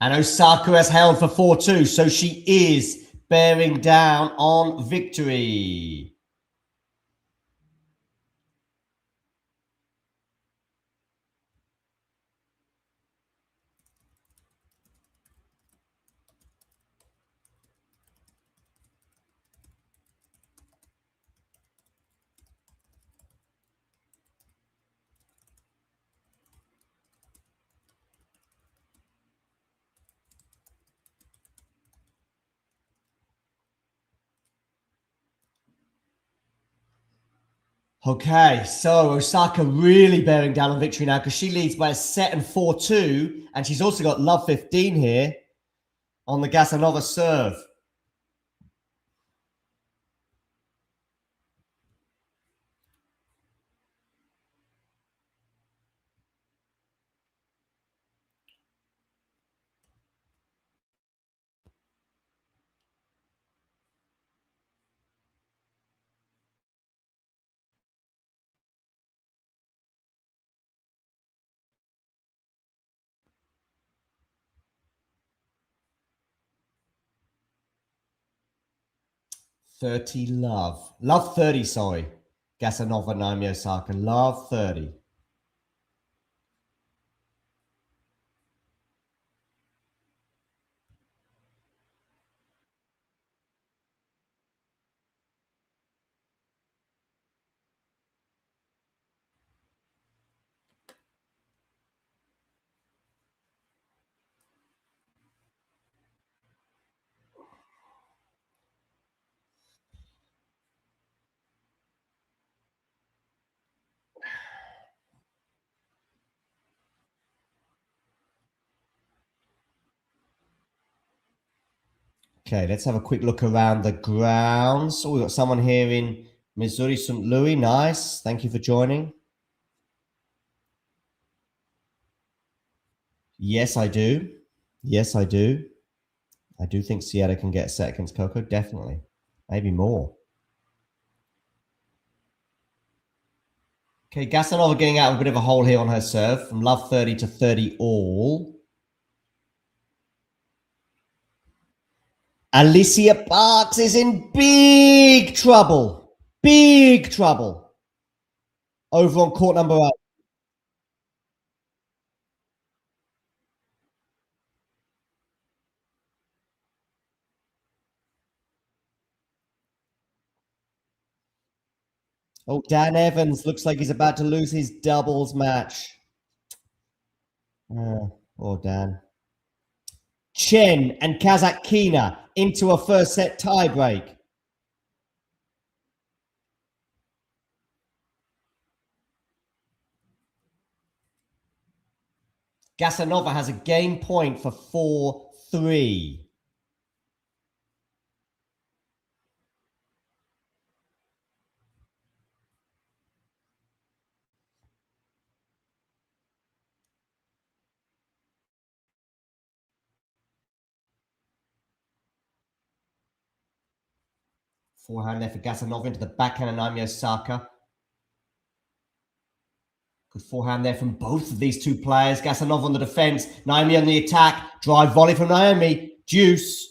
And Osaka has held for 4-2, so she is bearing down on victory. Okay, so Osaka really bearing down on victory now because she leads by a set and 4-2, and she's also got love 15 here on the Gasanova serve. 30 love. Love 30, sorry. Kasanova, Naomi Osaka. Love 30. Okay, let's have a quick look around the grounds. Oh, we've got someone here in Missouri, St. Louis. Nice. Thank you for joining. Yes, I do. Yes, I do. I do think Sierra can get a set against Coco. Definitely. Maybe more. Okay, Gasanova getting out of a bit of a hole here on her serve. From love 30 to 30 all. Alicia Parks is in big trouble. Big trouble. Over on court number 8. Oh, Dan Evans looks like he's about to lose his doubles match. Oh, Dan. Tjen and Kasatkina into a first set tiebreak. Gasanova has a game point for 4-3. Forehand there for Gasanova into the backhand of Naomi Osaka. Good forehand there from both of these two players. Gasanova on the defense, Naomi on the attack. Drive volley from Naomi. Deuce.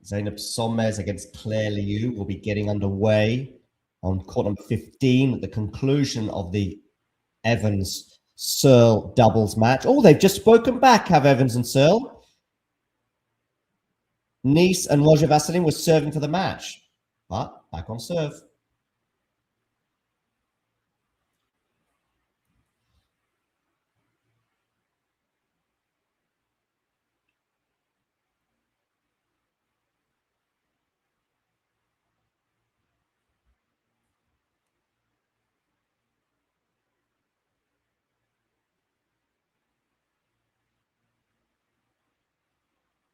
Zeynep Somers against Claire Liu will be getting underway on court number 15 at the conclusion of the Evans-Searle doubles match. Oh, they've just spoken back, have Evans and Searle. Nice and Roger Vasselin were serving for the match, but back on serve.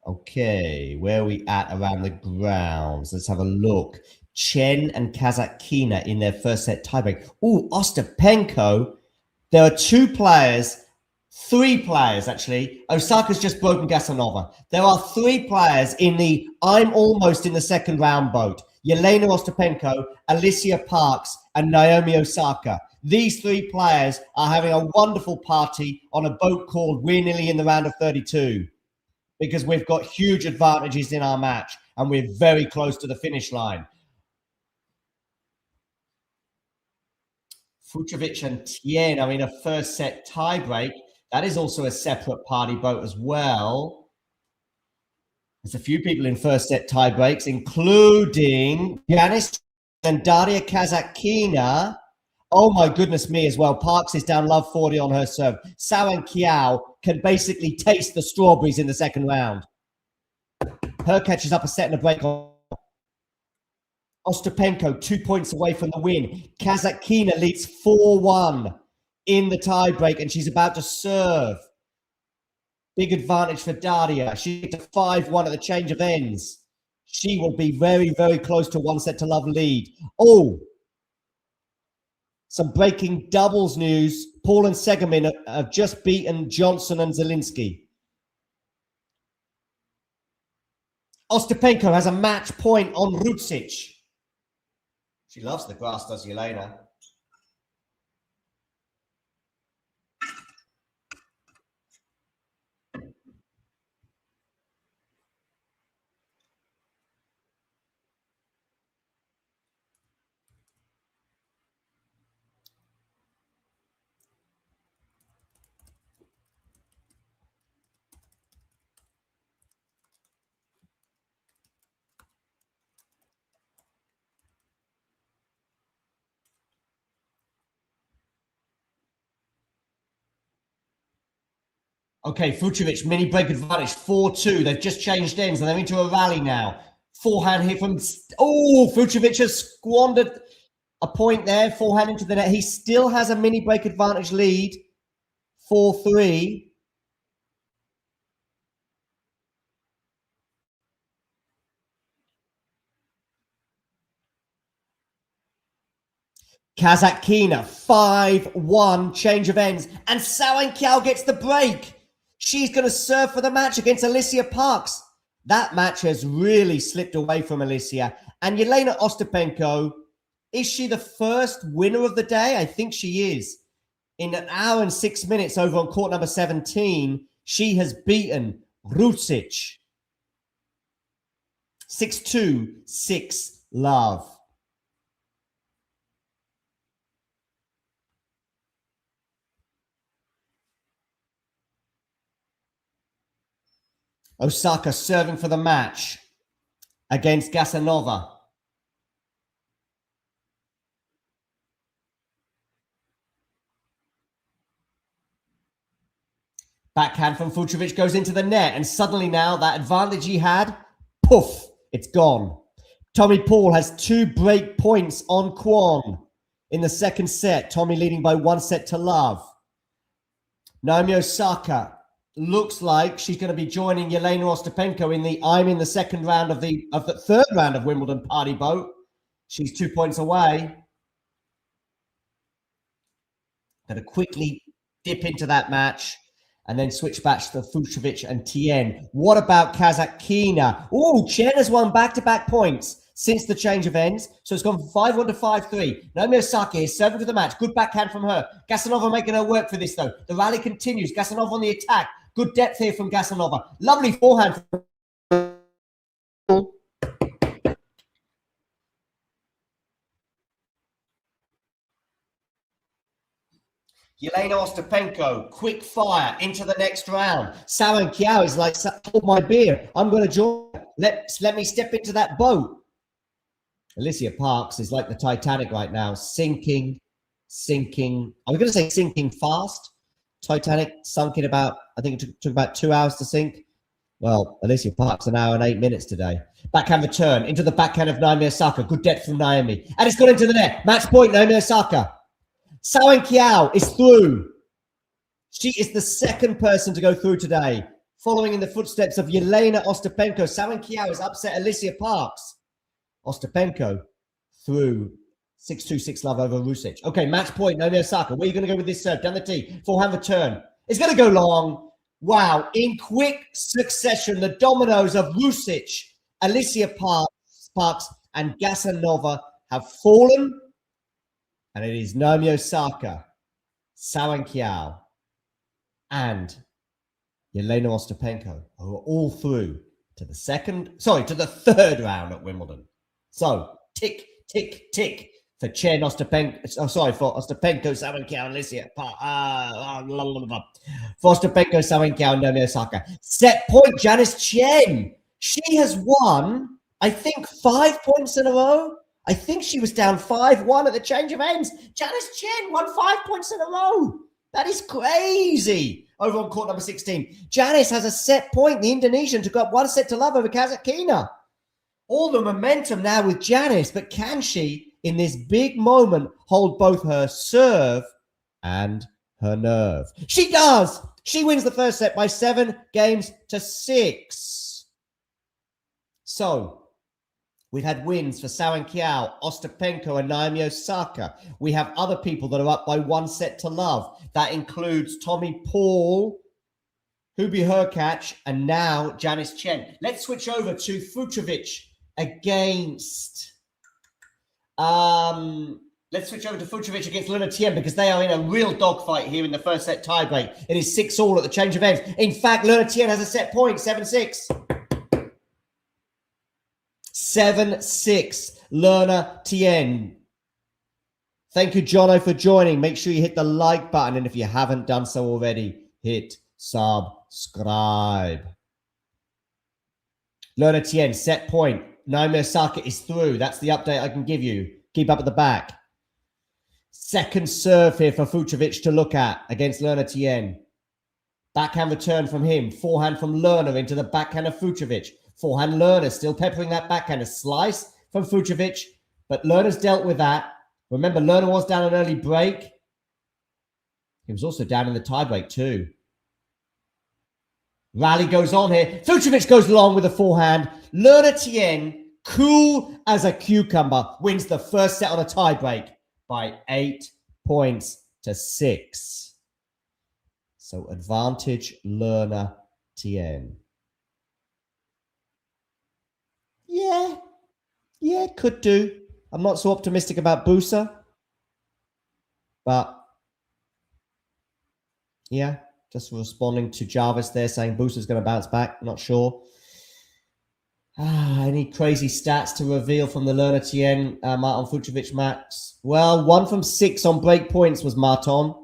Okay, where are we at around the grounds? Let's have a look. Tjen and Kasatkina in their first set tiebreak. Oh, Ostapenko. There are three players actually. Osaka's just broken Gasanova. There are 3 players in the I'm almost in the second round boat. Yelena Ostapenko, Alicia Parks, and Naomi Osaka. These 3 players are having a wonderful party on a boat called We're Nearly in the Round of 32. Because we've got huge advantages in our match and we're very close to the finish line. Fucsovics and Tjen are in a first set tiebreak. That is also a separate party boat as well. There's a few people in first set tiebreaks, including Janice and Daria Kasatkina. Oh my goodness me as well. Parks is down love 40 on her serve. Sawan Kiao can basically taste the strawberries in the second round. Her catches up a set and a break on Ostapenko, 2 points away from the win. Kasatkina leads 4-1 in the tiebreak and she's about to serve. Big advantage for Daria. She gets a 5-1 at the change of ends. She will be very, very close to 1 set to love lead. Oh, some breaking doubles news. Paul and Segamin have just beaten Johnson and Zielinski. Ostapenko has a match point on Rucic. She loves the grass, does Yelena? Okay, Fucsovics, mini break advantage, 4-2. They've just changed ends and they're into a rally now. Forehand here from... Oh, Fucsovic has squandered a point there. Forehand into the net. He still has a mini break advantage lead. 4-3. Kasatkina, 5-1, change of ends. And Sawen Kiao gets the break. She's going to serve for the match against Alicia Parks. That match has really slipped away from Alicia. And Yelena Ostapenko, is she the first winner of the day? I think she is. In an hour and 6 minutes over on court number 17, she has beaten Rucic. 6-2, 6-love. Osaka serving for the match against Gasanova. Backhand from Fucsovic goes into the net, and suddenly now that advantage he had, poof, it's gone. Tommy Paul has 2 break points on Kwon in the second set. Tommy leading by 1-0. Naomi Osaka looks like she's going to be joining Yelena Ostapenko in the second round of the third round of Wimbledon party boat. She's 2 points away. Going to quickly dip into that match and then switch back to Fucsovic and Tjen. What about Kasatkina? Oh, Tjen has won back-to-back points since the change of ends. So it's gone from 5-1 to 5-3. Naomi Osaka is serving for the match. Good backhand from her. Gasanova making her work for this, though. The rally continues. Gasanova on the attack. Good depth here from Gasanova. Lovely forehand. Yelena Ostapenko, quick fire into the next round. Sawen Kiao is like, hold my beer. I'm going to join. Let me step into that boat. Alicia Parks is like the Titanic right now, sinking. I was going to say sinking fast. Titanic sunk in about, I think it took about 2 hours to sink. Well, Alicia Parks, an hour and 8 minutes today. Backhand return into the backhand of Naomi Osaka. Good depth from Naomi. And it's gone into the net. Match point, Naomi Osaka. Sawen Kiao is through. She is the second person to go through today, following in the footsteps of Yelena Ostapenko. Sawen Kiao has upset Alicia Parks. Ostapenko through. 6-2, 6-love over Rucic. Okay, match point, Naomi Osaka. Where are you going to go with this serve? Down the tee. Forehand return. It's going to go long. Wow. In quick succession, the dominoes of Rucic, Alicia Parks, and Gasanova have fallen. And it is Naomi Osaka, Sawen Kiao, and Yelena Ostapenko who are all through to the third round at Wimbledon. So, tick, tick, tick. For Tjen Ostapenko, for Ostapenko, Sawen Kiao, and Alicia. For Ostapenko, Sawen Kiao, and Naomi Osaka. Set point, Janice Tjen. She has won, I think, 5 points in a row. I think she was down 5-1 at the change of ends. Janice Tjen won 5 points in a row. That is crazy. Over on court number 16. Janice has a set point. The Indonesian took up 1-0 over Kasatkina. All the momentum now with Janice, but can she, in this big moment, hold both her serve and her nerve? She does. She wins the first set by 7 games to 6. So, We've had wins for Saran Kiao, Ostapenko, and Naomi Osaka. We have other people that are up by 1-0. That includes Tommy Paul, Hubi Hurkacz, and now Janice Tjen. Let's switch over to Fucsovics against... let's switch over to Fucsovics against Luna Tjen because they are in a real dogfight here in the first set tiebreak. It is 6-all at the change of ends. In fact, Luna Tjen has a set point, 7-6. 7-6, Luna Tjen. Thank you, Jono, for joining. Make sure you hit the like button. And if you haven't done so already, hit subscribe. Luna Tjen, set point. Naomi Osaka is through. That's the update I can give you. Keep up at the back. Second serve here for Fucsovics to look at against Luna Tjen. Backhand return from him. Forehand from Lerner into the backhand of Fucsovics. Forehand Lerner still peppering that backhand. A slice from Fucsovics, but Lerner's dealt with that. Remember, Lerner was down an early break. He was also down in the tiebreak too. Rally goes on here. Fucsovics goes long with the forehand. Luna Tjen, cool as a cucumber, wins the first set on a tiebreak by 8 points to 6. So advantage Luna Tjen. Yeah, could do. I'm not so optimistic about Busa. But, yeah, just responding to Jarvis there saying Busa's going to bounce back. Not sure. Any crazy stats to reveal from the Luna Tjen Marton Fucsovics match? Well, 1 from 6 on break points was Marton.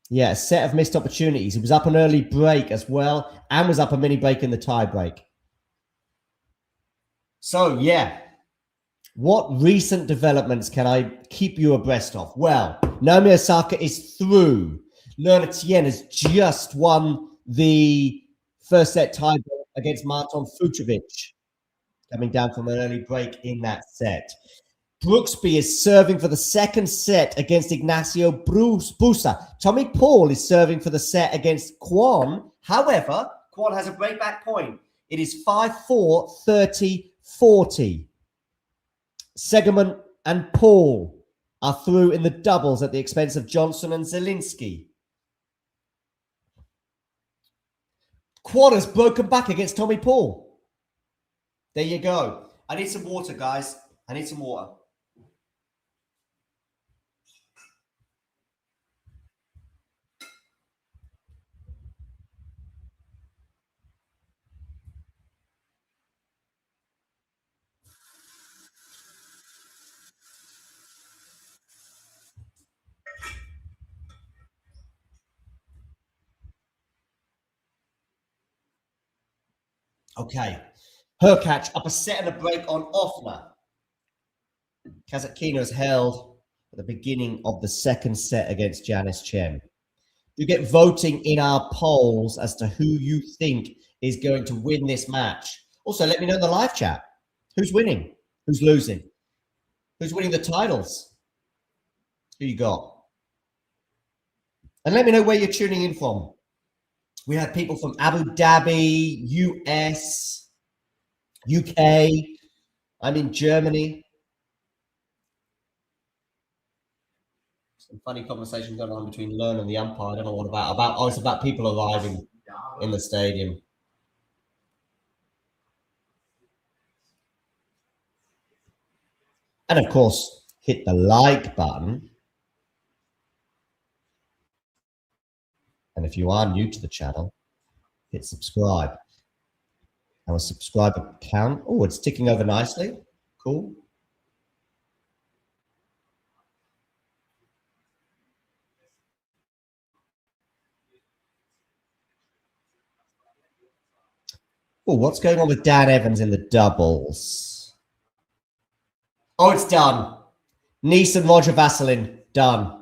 Yeah, a set of missed opportunities. He was up an early break as well and was up a mini break in the tie break. So, yeah, what recent developments can I keep you abreast of? Well, Naomi Osaka is through. Luna Tjen has just won the first set tie against Marton Fucsovics, coming down from an early break in that set. Brooksby is serving for the second set against Ignacio Busa. Tommy Paul is serving for the set against Kwon. However, Kwon has a breakback point. It is 5-4, 30-40. Segerman and Paul are through in the doubles at the expense of Johnson and Zielinski. Kwon has broken back against Tommy Paul. There you go. I need some water, guys. I need some water. Okay. Hurkacz up a set and a break on Offner. Kasatkina is held at the beginning of the second set against Janice Tjen. You get voting in our polls as to who you think is going to win this match. Also, let me know in the live chat. Who's winning? Who's losing? Who's winning the titles? Who you got? And let me know where you're tuning in from. We had people from Abu Dhabi, US, UK. I'm in Germany. Some funny conversation going on between Learn and the umpire. I don't know what about. Oh, it's about people arriving in the stadium. And of course, hit the like button. And if you are new to the channel, hit subscribe. Our subscriber count. Oh, it's ticking over nicely. Cool. Oh, what's going on with Dan Evans in the doubles? Oh, it's done. Nice and Roger Vasselin, done.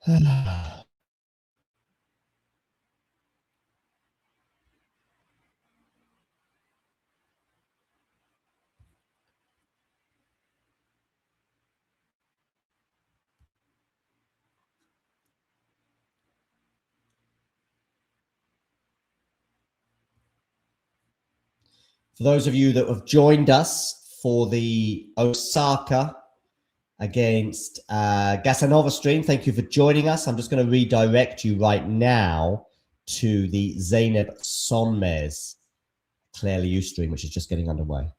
For those of you that have joined us for the Osaka against Gasanova stream, thank you for joining us. I'm just going to redirect you right now to the Zeynep Sonmez Claire Liu stream, which is just getting underway.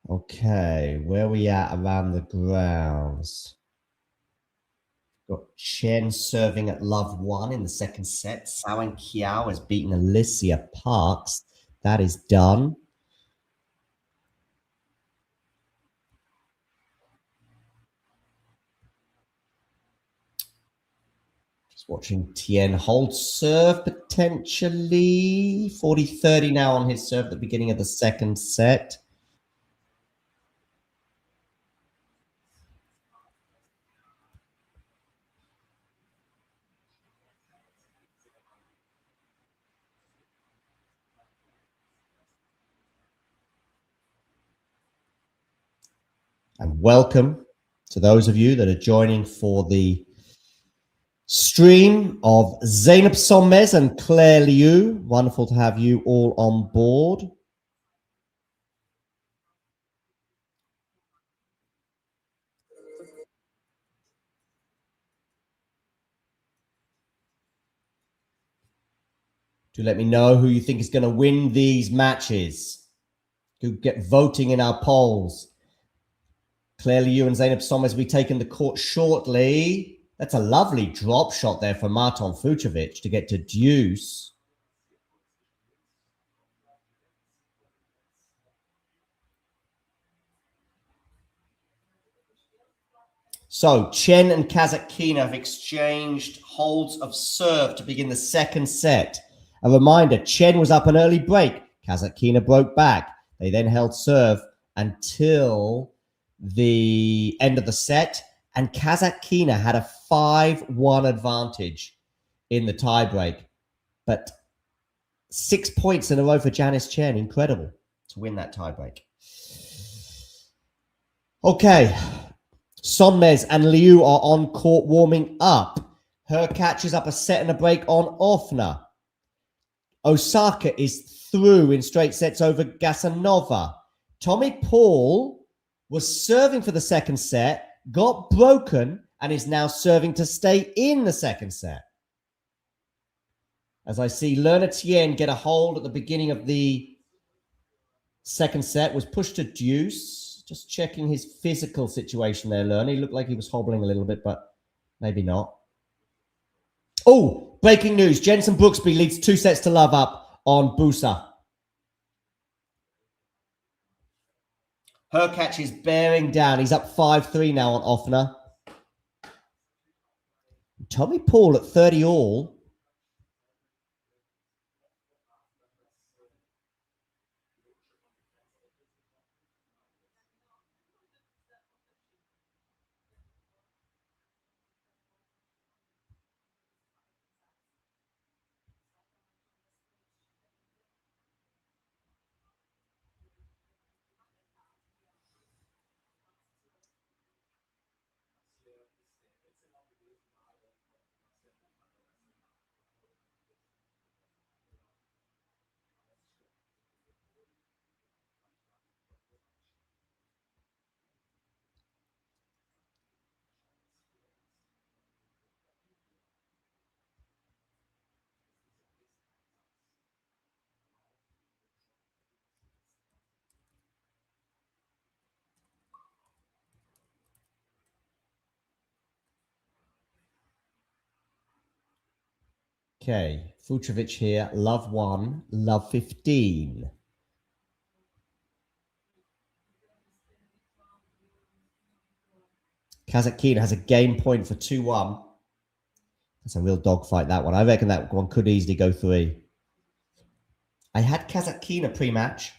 Okay, where are we at around the grounds? Got Tjen serving at love 1 in the second set. Sawen Kiao has beaten Alicia Parks. That is done. Just watching Tjen hold serve potentially. 40-30 now on his serve at the beginning of the second set. And welcome to those of you that are joining for the stream of Zeynep Sonmez and Claire Liu. Wonderful to have you all on board. Do let me know who you think is going to win these matches. Who get voting in our polls. Claire Liu and Zeynep Sonmez will be taking the court shortly. That's a lovely drop shot there for Marton Fucsovics to get to deuce. So Tjen and Kasatkina have exchanged holds of serve to begin the second set. A reminder, Tjen was up an early break. Kasatkina broke back. They then held serve until the end of the set, and Kasatkina had a 5-1 advantage in the tiebreak. But 6 points in a row for Janice Tjen. Incredible to win that tiebreak. Okay. Sonmez and Liu are on court warming up. Her catches up a set and a break on Offner. Osaka is through in straight sets over Gasanova. Tommy Paul was serving for the second set, got broken, and is now serving to stay in the second set. As I see Lerner Tjen get a hold at the beginning of the second set, was pushed to deuce. Just checking his physical situation there, Lerner. He looked like he was hobbling a little bit, but maybe not. Oh, breaking news. Jensen Brooksby leads 2 sets to love up on Busa. Hurkacz is bearing down. He's up 5-3 now on Offner. Tommy Paul at 30 all. Okay, Fucsovics here. Love 1, love 15. Kasatkina has a game point for 2-1. That's a real dogfight, that one. I reckon that one could easily go 3. I had Kasatkina pre-match.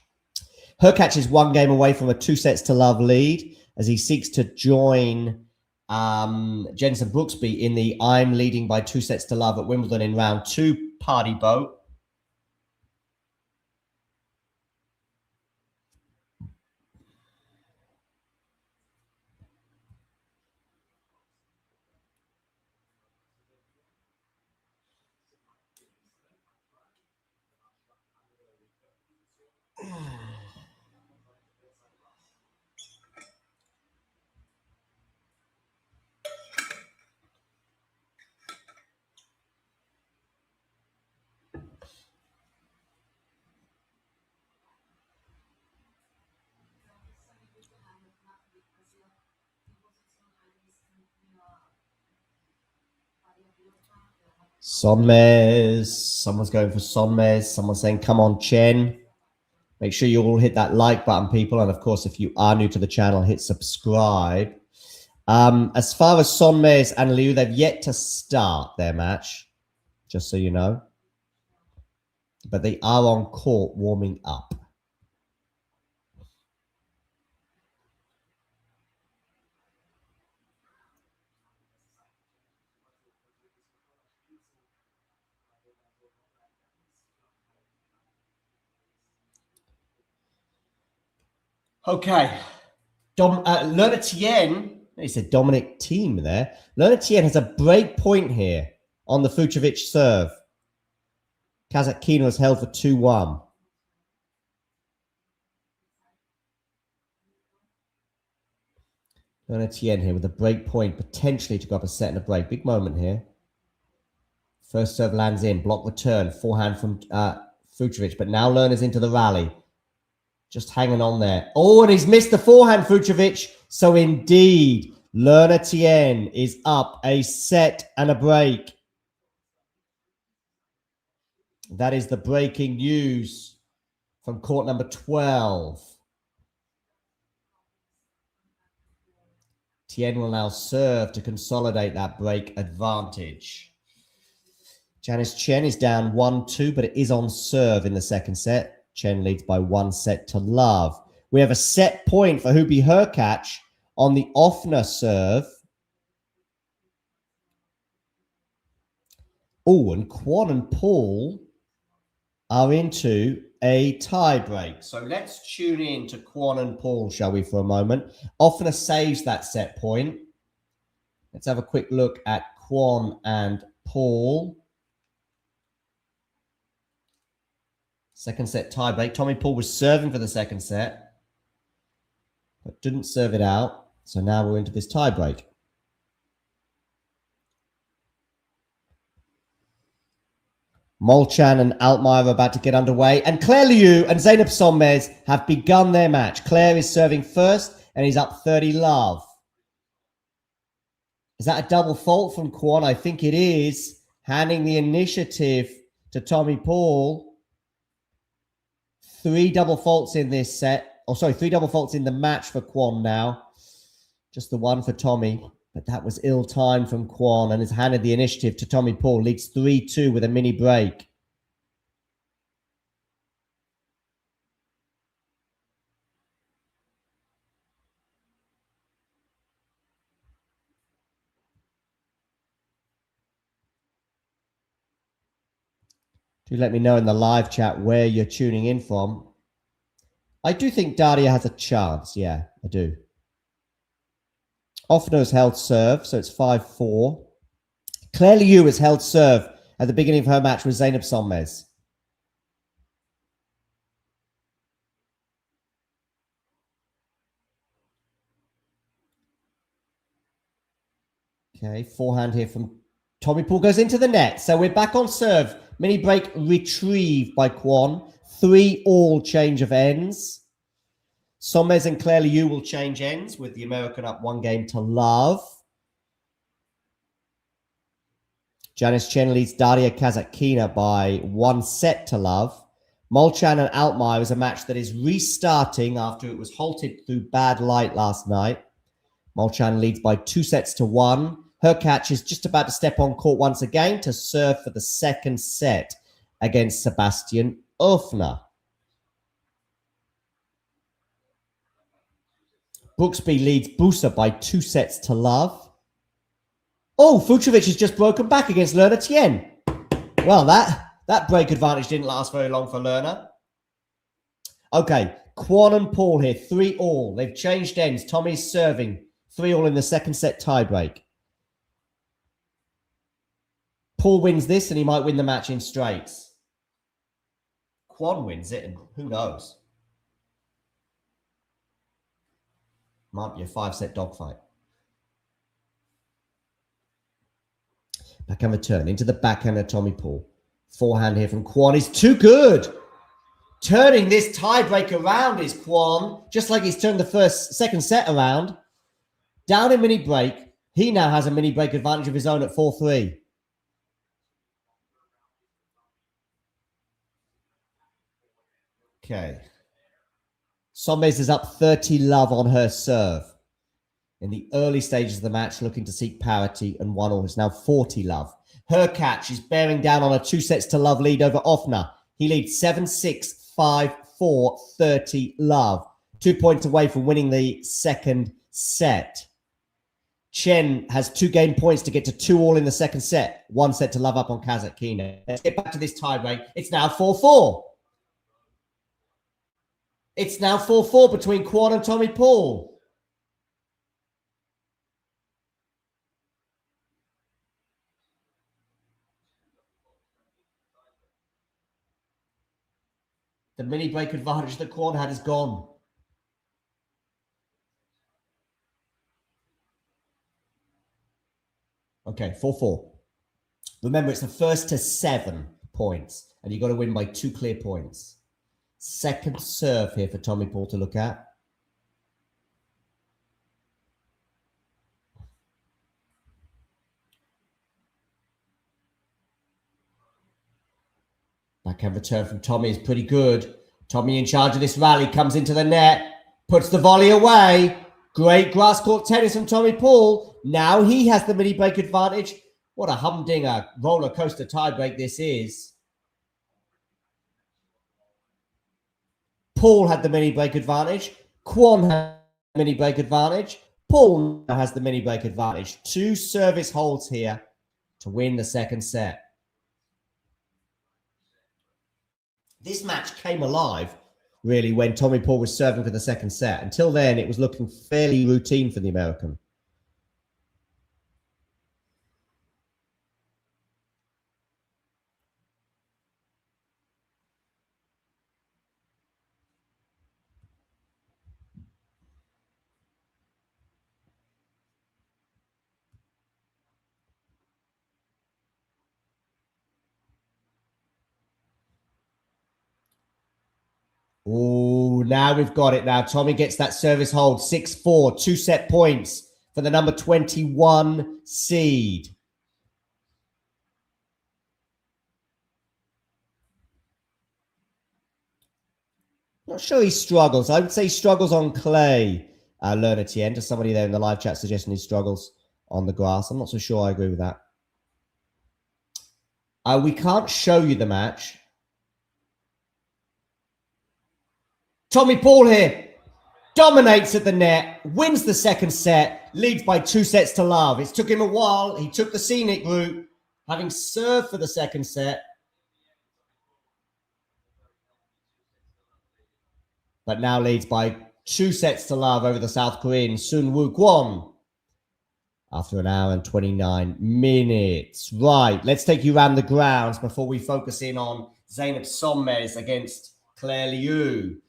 Hurkacz is 1 game away from a 2-sets-to-love lead as he seeks to join Jensen Brooksby in the I'm leading by 2-sets-to-love at Wimbledon in round 2 party boat. Sonmez. Someone's going for Sonmez. Someone's saying, come on, Tjen. Make sure you all hit that like button, people. And of course, if you are new to the channel, hit subscribe. As far as Sonmez and Liu, they've yet to start their match, just so you know. But they are on court warming up. Okay. Learner Tjen, he said Dominic Thiem there. Learner Tjen has a break point here on the Fucsovics serve. Kasatkina was held for 2-1. Learner Tjen here with a break point, potentially to go up a set and a break. Big moment here. First serve lands in, block return, forehand from Fucsovics, but now Lerner's into the rally. Just hanging on there. Oh, and he's missed the forehand, Fucsovics. So indeed, Learner Tjen is up a set and a break. That is the breaking news from court number 12. Tjen will now serve to consolidate that break advantage. Janice Tjen is down 1-2, but it is on serve in the second set. Tjen leads by 1-set-to-love. We have a set point for Hubie Hurkacz on the Offner serve. Oh, and Kwon and Paul are into a tie break. So let's tune in to Kwon and Paul, shall we, for a moment. Offner saves that set point. Let's have a quick look at Kwon and Paul. Second set tie break. Tommy Paul was serving for the second set, but didn't serve it out. So now we're into this tie break. Molchan and Altmaier are about to get underway. And Claire Liu and Zeynep Sonmez have begun their match. Claire is serving first and he's up 30-love. Is that a double fault from Kwon? I think it is. Handing the initiative to Tommy Paul. 3 double faults in this set. Oh, sorry, 3 double faults in the match for Kwon now. Just the one for Tommy. But that was ill-timed from Kwon and has handed the initiative to Tommy Paul. Leads 3-2 with a mini break. Do let me know in the live chat where you're tuning in from. I do think Daria has a chance. Yeah, I do. Offner has held serve, so it's 5-4. Claire Liu has held serve at the beginning of her match with Zeynep Sonmez. Okay, forehand here from Tommy Paul goes into the net. So we're back on serve. Mini break retrieved by Kwon. 3-all change of ends. Sonmez and Claire Liu will change ends with the American up 1-game-to-love. Janice Tjen leads Daria Kasatkina by 1-0. Molchan and Altmaier is a match that is restarting after it was halted through bad light last night. Molchan leads by 2-1. Her catch is just about to step on court once again to serve for the second set against Sebastian Ofner. Brooksby leads Busa by 2-0. Oh, Fucsovics has just broken back against Lerner Tjen. Well, that break advantage didn't last very long for Lerner. Okay, Kwon and Paul here, 3-3. They've changed ends. Tommy's serving 3-3 in the second set tiebreak. Paul wins this and he might win the match in straights. Kwon wins it and who knows? Might be a 5-set dogfight. Backhand return into the backhand of Tommy Paul. Forehand here from Kwon is too good. Turning this tiebreak around is Kwon, just like he's turned the second set around. Down in mini break, he now has a mini break advantage of his own at 4-3. Okay. Sommers is up 30-love on her serve. In the early stages of the match, looking to seek parity, and 1-1 is now 40-love. Her catch is bearing down on a 2-0 lead over Ofner. He leads 7-6, 5-4, 30-love. 2 points away from winning the second set. Tjen has 2 game points to get to 2-2 in the second set. 1-0 up on Kasatkina. Let's get back to this tiebreak. It's now 4-4. It's now 4-4 between Kwon and Tommy Paul. The mini break advantage that Kwon had is gone. Okay, 4-4. Remember, it's the first to 7 points, and you've got to win by 2 clear points. Second serve here for Tommy Paul to look at. Backhand return from Tommy is pretty good. Tommy in charge of this rally, comes into the net, puts the volley away. Great grass court tennis from Tommy Paul. Now he has the mini break advantage. What a humdinger roller coaster tiebreak this is. Paul had the mini break advantage. Kwon had the mini break advantage. Paul now has the mini break advantage. 2 service holds here to win the second set. This match came alive, really, when Tommy Paul was serving for the second set. Until then, it was looking fairly routine for the American. Oh, now we've got it now. Tommy gets that service hold. 6-4, 2 set points for the number 21 seed. Not sure he struggles. I would say he struggles on clay, Lerner Tjen. Just somebody there in the live chat suggesting he struggles on the grass. I'm not so sure I agree with that. We can't show you the match. Tommy Paul here dominates at the net, wins the second set, leads by 2-0. It took him a while. He took the scenic route, having served for the second set. But now leads by 2-0 over the South Korean Sun Woo Kwon after 1 hour and 29 minutes. Right, let's take you around the grounds before we focus in on Zeynep Sommers against Claire Liu.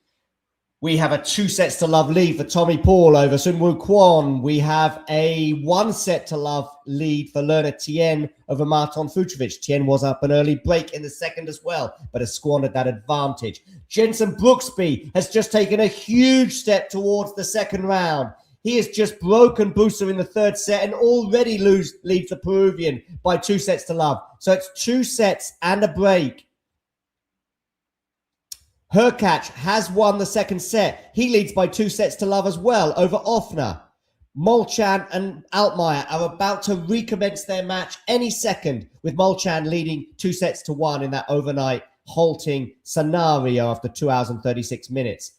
We have a 2-0 lead for Tommy Paul over Sun Woo Kwon. We have a 1-0 lead for Lerner Tjen over Marton Fucsovics. Tjen was up an early break in the second as well, but has squandered that advantage. Jensen Brooksby has just taken a huge step towards the second round. He has just broken Busa in the third set and already leads the Peruvian by 2-0. So it's 2 sets and a break. Hurkacz has won the second set. He leads by 2-0 as well over Offner. Molchan and Altmaier are about to recommence their match any second, with Molchan leading 2-1 in that overnight halting scenario after 2 hours and 36 minutes.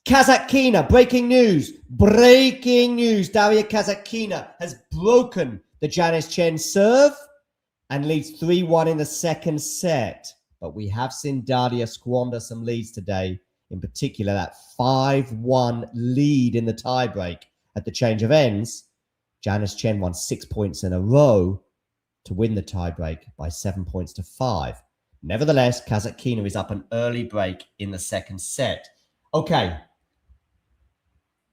Kasatkina, breaking news. Daria Kasatkina has broken the Janice Tjen serve and leads 3-1 in the second set. But we have seen Daria squander some leads today, in particular that 5-1 lead in the tiebreak at the change of ends. Janice Tjen won 6 points in a row to win the tiebreak by 7 points to 5. Nevertheless, Kasatkina is up an early break in the second set. Okay,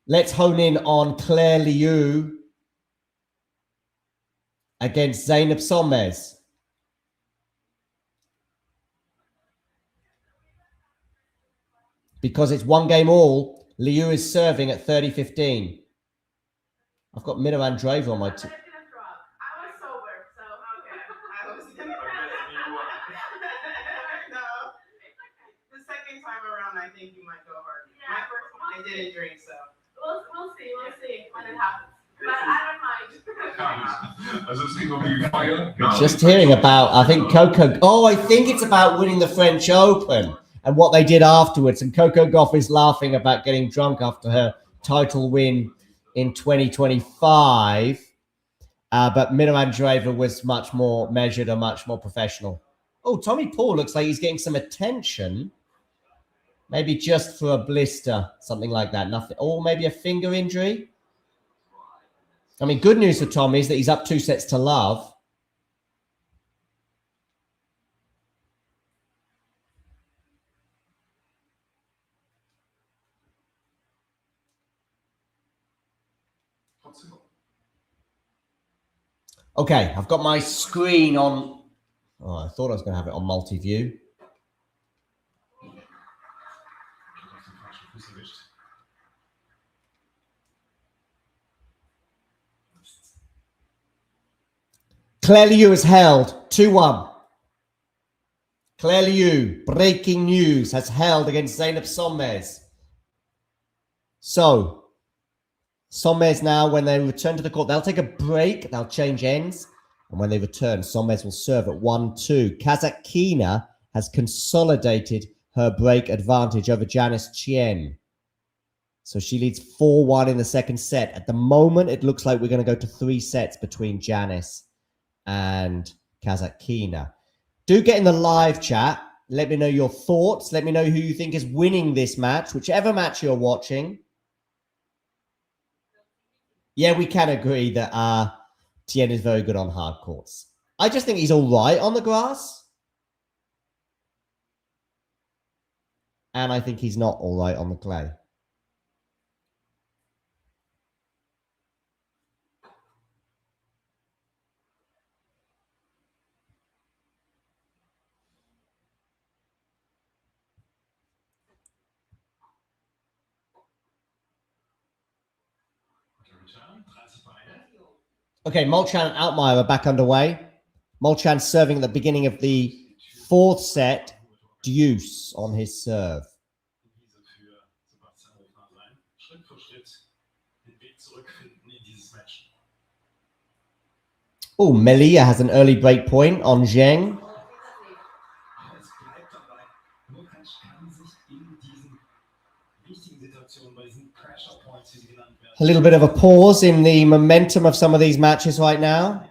let's hone in on Claire Liu against Zeynep Sonmez. Because it's 1 game all, Liu is serving at 30-15. I've got Mina Andreeva on my team. I was sober, so okay. I was. No. The second time around, I think you might go hard. Yeah. My first one, I didn't drink, so. We'll see when it happens. But I don't mind. Just hearing about, I think I think it's about winning the French Open and what they did afterwards. And Coco Gauff is laughing about getting drunk after her title win in 2025. But Mina Andreeva was much more measured and much more professional. Oh, Tommy Paul looks like he's getting some attention. Maybe just for a blister, something like that. Nothing. Or maybe a finger injury. I mean, good news for Tommy is that he's up 2-0. Okay, I've got my screen on. Oh, I thought I was going to have it on multi-view. Claire Liu is held 2-1. Claire Liu, breaking news, has held against Zeynep Sonmez. So, Sonmez now, when they return to the court, they'll take a break, they'll change ends, and when they return, Sonmez will serve at 1-2. Kasatkina has consolidated her break advantage over Janice Tjen. So she leads 4-1 in the second set. At the moment, it looks like we're going to go to 3 sets between Janice and Kasatkina. Do get in the live chat. Let me know your thoughts. Let me know who you think is winning this match, whichever match you're watching. Yeah, we can agree that Tjen is very good on hard courts. I just think he's all right on the grass. And I think he's not all right on the clay. Okay, Molchan and Altmaier are back underway. Molchan serving at the beginning of the 4th set. Deuce on his serve. Oh, Melia has an early break point on Zheng. A little bit of a pause in the momentum of some of these matches right now.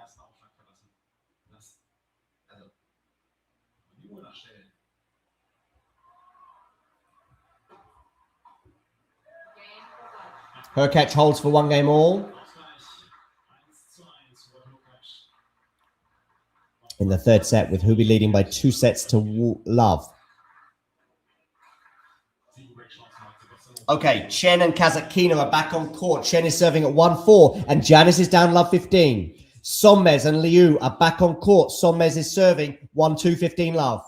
Hurkacz holds for 1 game all. In the 3rd set, with Hubi leading by 2-love. Okay, Tjen and Kasatkina are back on court. Tjen is serving at 1-4, and Janice is down love 15. Sonmez and Liu are back on court. Sonmez is serving 1-2, 15 love.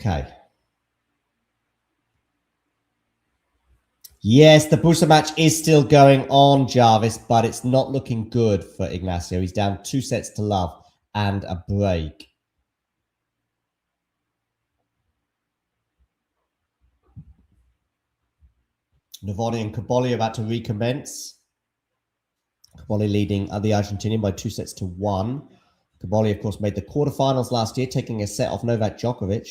Okay. Yes, the Busa match is still going on, Jarvis, but it's not looking good for Ignacio. He's down 2-0 and a break. Novotny and Caboli about to recommence. Caboli leading the Argentinian by 2-1. Caboli, of course, made the quarterfinals last year, taking a set off Novak Djokovic.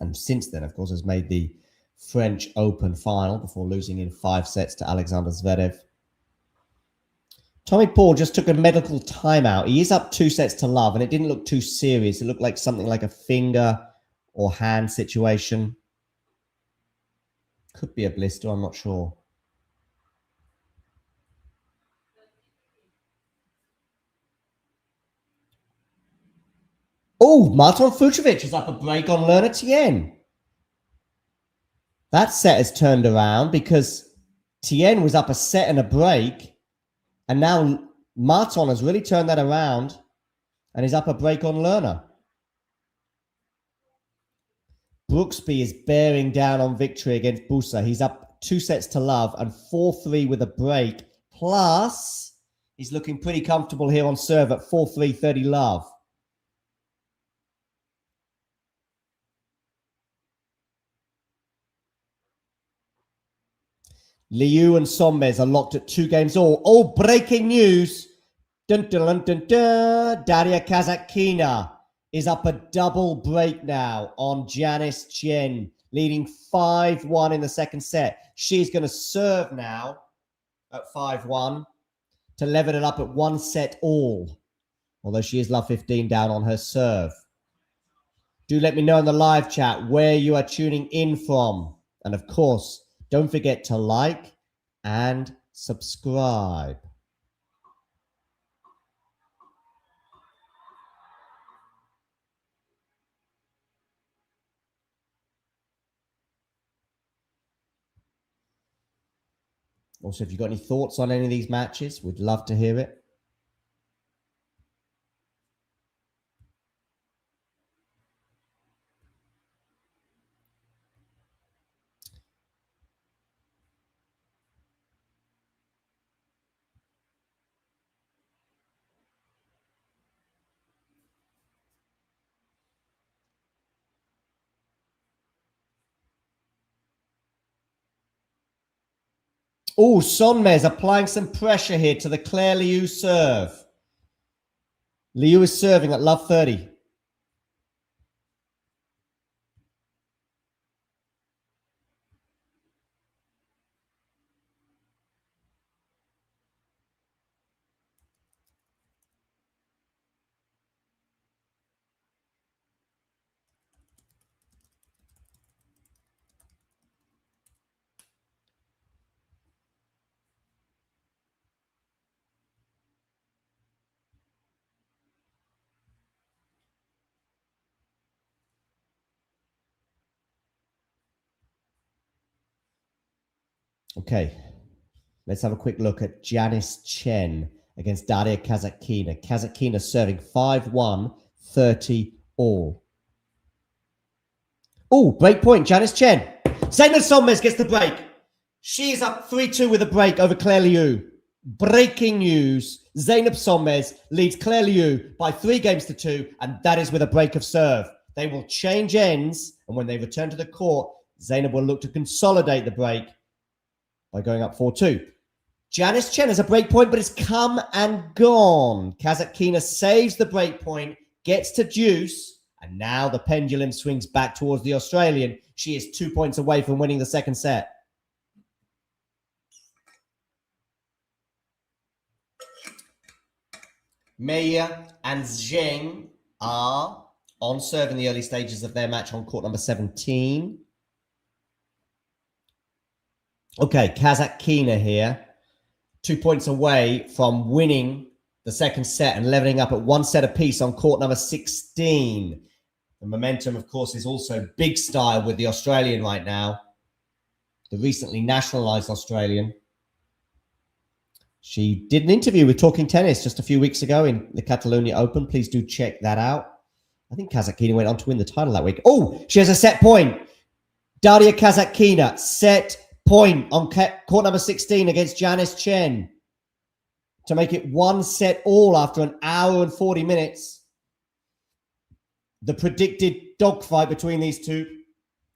And since then, of course, has made the French Open final before losing in 5 sets to Alexander Zverev. Tommy Paul just took a medical timeout. He is up 2-0, and it didn't look too serious. It looked like something like a finger or hand situation. Could be a blister, I'm not sure. Oh, Marton Fucsovics is up a break on Lerner Tjen. That set has turned around because Tjen was up a set and a break. And now Marton has really turned that around and is up a break on Lerner. Brooksby is bearing down on victory against Busa. He's up 2-0 and 4-3 with a break. Plus, he's looking pretty comfortable here on serve at 4-3, 30 love. Liu and Sommers are locked at 2 games all. Oh, breaking news. Dun, dun, dun, dun, dun. Daria Kasatkina is up a double break now on Janice Tjen, leading 5-1 in the second set. She's going to serve now at 5-1 to level it up at 1 set all, although she is love 15 down on her serve. Do let me know in the live chat where you are tuning in from. And of course, don't forget to like and subscribe. Also, if you've got any thoughts on any of these matches, we'd love to hear it. Oh, Sonmez applying some pressure here to the Claire Liu serve. Liu is serving at love 30. Okay, let's have a quick look at Janice Tjen against Daria Kasatkina. Kasatkina serving 5-1, 30 all. Oh, break point, Janice Tjen. Zeynep Sonmez gets the break. She's up 3-2 with a break over Claire Liu. Breaking news. Zeynep Sonmez leads Claire Liu by 3-2, and that is with a break of serve. They will change ends, and when they return to the court, Zeynep will look to consolidate the break by going up 4-2. Janice Tjen has a break point, but it's come and gone. Kasatkina saves the break point, gets to deuce, and now the pendulum swings back towards the Australian. She is 2 points away from winning the second set. Meyer and Zheng are on serve in the early stages of their match on court number 17. Okay, Kasatkina here, 2 points away from winning the second set and leveling up at 1 set apiece on court number 16. The momentum, of course, is also big style with the Australian right now, the recently nationalised Australian. She did an interview with Talking Tennis just a few weeks ago in the Catalonia Open. Please do check that out. I think Kasatkina went on to win the title that week. Oh, she has a set point. Daria Kasatkina, set point on court number 16 against Janice Tjen to make it 1-all after an hour and 40 minutes. The predicted dogfight between these two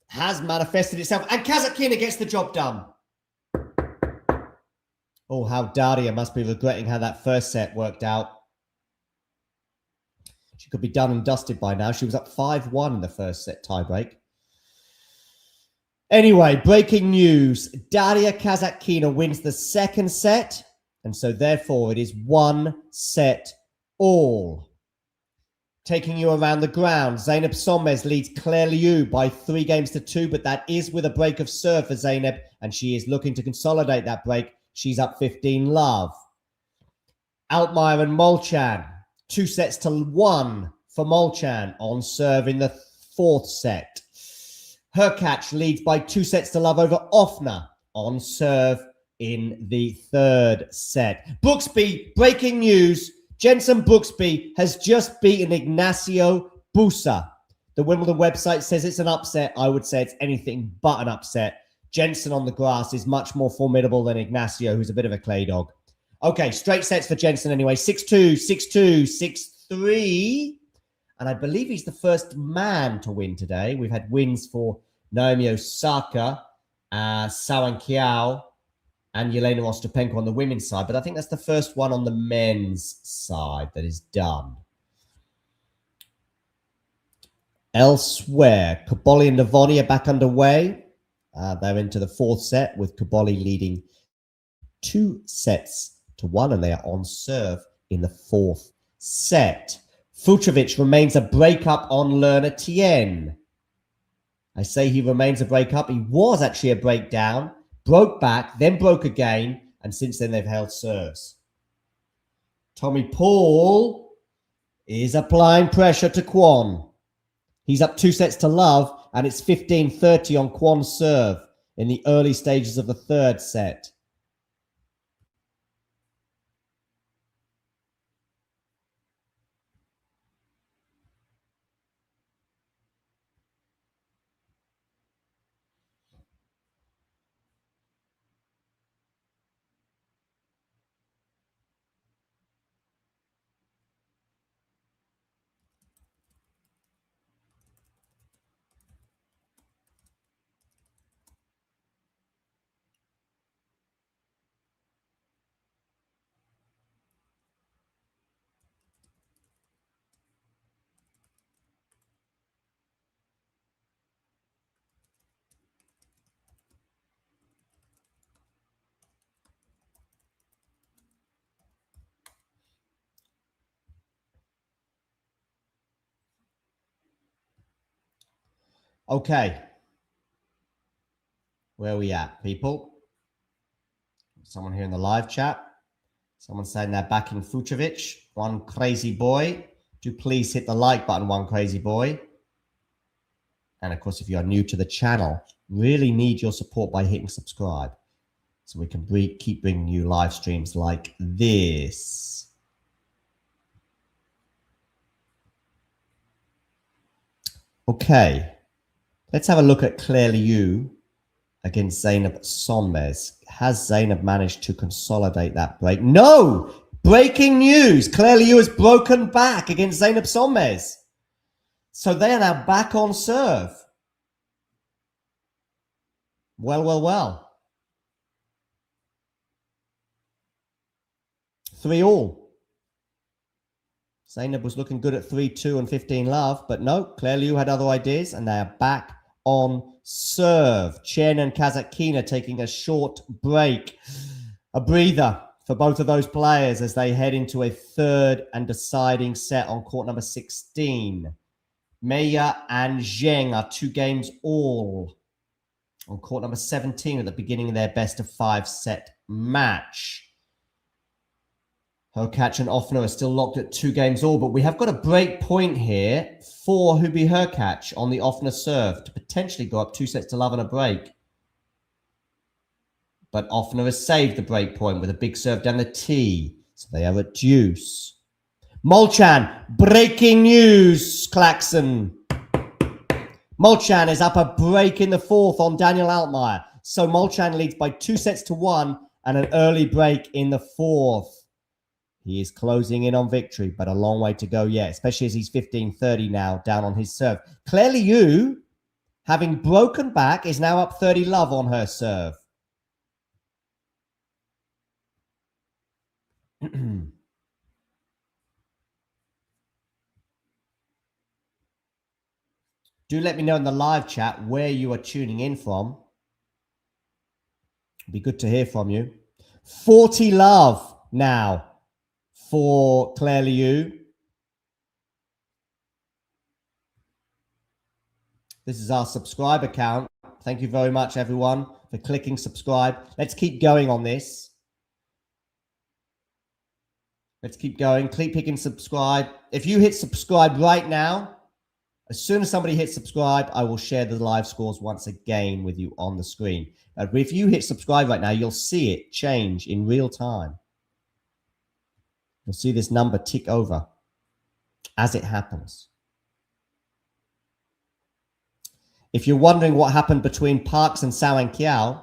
has manifested itself, and Kasatkina gets the job done. Oh, how Daria must be regretting how that first set worked out. She could be done and dusted by now. She was up 5-1 in the first set tiebreak. Anyway, breaking news. Daria Kasatkina wins the second set, and so therefore it is 1-all. Taking you around the ground, Zeynep Sonmez leads Claire Liu by 3-2, but that is with a break of serve for Zeynep, and she is looking to consolidate that break. She's up 15-love. Altmaier and Molchan, 2-1 for Molchan on serve in the fourth set. Hurkacz leads by 2-love over Offner on serve in the third set. Brooksby, breaking news. Jenson Brooksby has just beaten Ignacio Busa. The Wimbledon website says it's an upset. I would say it's anything but an upset. Jenson on the grass is much more formidable than Ignacio, who's a bit of a clay dog. Okay, straight sets for Jenson anyway. 6-2, 6-2, 6-3. And I believe he's the first man to win today. We've had wins for Naomi Osaka, Sawan Kiao, and Yelena Ostapenko on the women's side. But I think that's the first one on the men's side that is done. Elsewhere, Kaboli and Navoni are back underway. They're into the fourth set with Kaboli leading 2-1, and they are on serve in the fourth set. Fucsovics remains a breakup on learner Tjen. I say he remains a breakup. He was actually a breakdown. Broke back, then broke again, and since then they've held serves. Tommy Paul is applying pressure to Kwon. He's up 2-love, and it's 15-30 on Kwon's serve in the early stages of the third set. Okay. Where are we at, people? Someone here in the live chat. Someone saying they're backing Fucsovics. One crazy boy. Do please hit the like button, one crazy boy. And of course, if you are new to the channel, really need your support by hitting subscribe so we can keep bringing you live streams like this. Okay. Let's have a look at Claire Liu against Zeynep Sonmez. Has Zeynep managed to consolidate that break? No! Breaking news! Claire Liu has broken back against Zeynep Sonmez. So they are now back on serve. Well. 3-all. Zeynep was looking good at 3-2 and 15-love, but no, Claire Liu had other ideas, and they are back on serve. Tjen and Kasatkina taking a short break. A breather for both of those players as they head into a third and deciding set on court number 16. Meya and Zheng are 2-all on court number 17 at the beginning of their best-of-5 set match. Hurkacz and Offner are still locked at 2-all, but we have got a break point here for Hubie Hurkacz on the Offner serve to potentially go up 2-love and a break. But Offner has saved the break point with a big serve down the tee, so they are at deuce. Molchan, breaking news, Klaxon. Molchan is up a break in the fourth on Daniel Altmaier. So Molchan leads by 2-1 and an early break in the fourth. He is closing in on victory, but a long way to go yet, especially as he's 15-30 now, down on his serve. Claire Liu, having broken back, is now up 30 love on her serve. Do let me know in the live chat where you are tuning in from. It'd be good to hear from you. 40 love now for Claire Liu. This is our subscriber count. Thank you very much, everyone, for clicking subscribe. Let's keep going on this. Let's keep going. Keep picking subscribe. If you hit subscribe right now, as soon as somebody hits subscribe, I will share the live scores once again with you on the screen. If you hit subscribe right now, you'll see it change in real time. You'll see this number tick over as it happens. If you're wondering what happened between Parks and Sao and Kiao,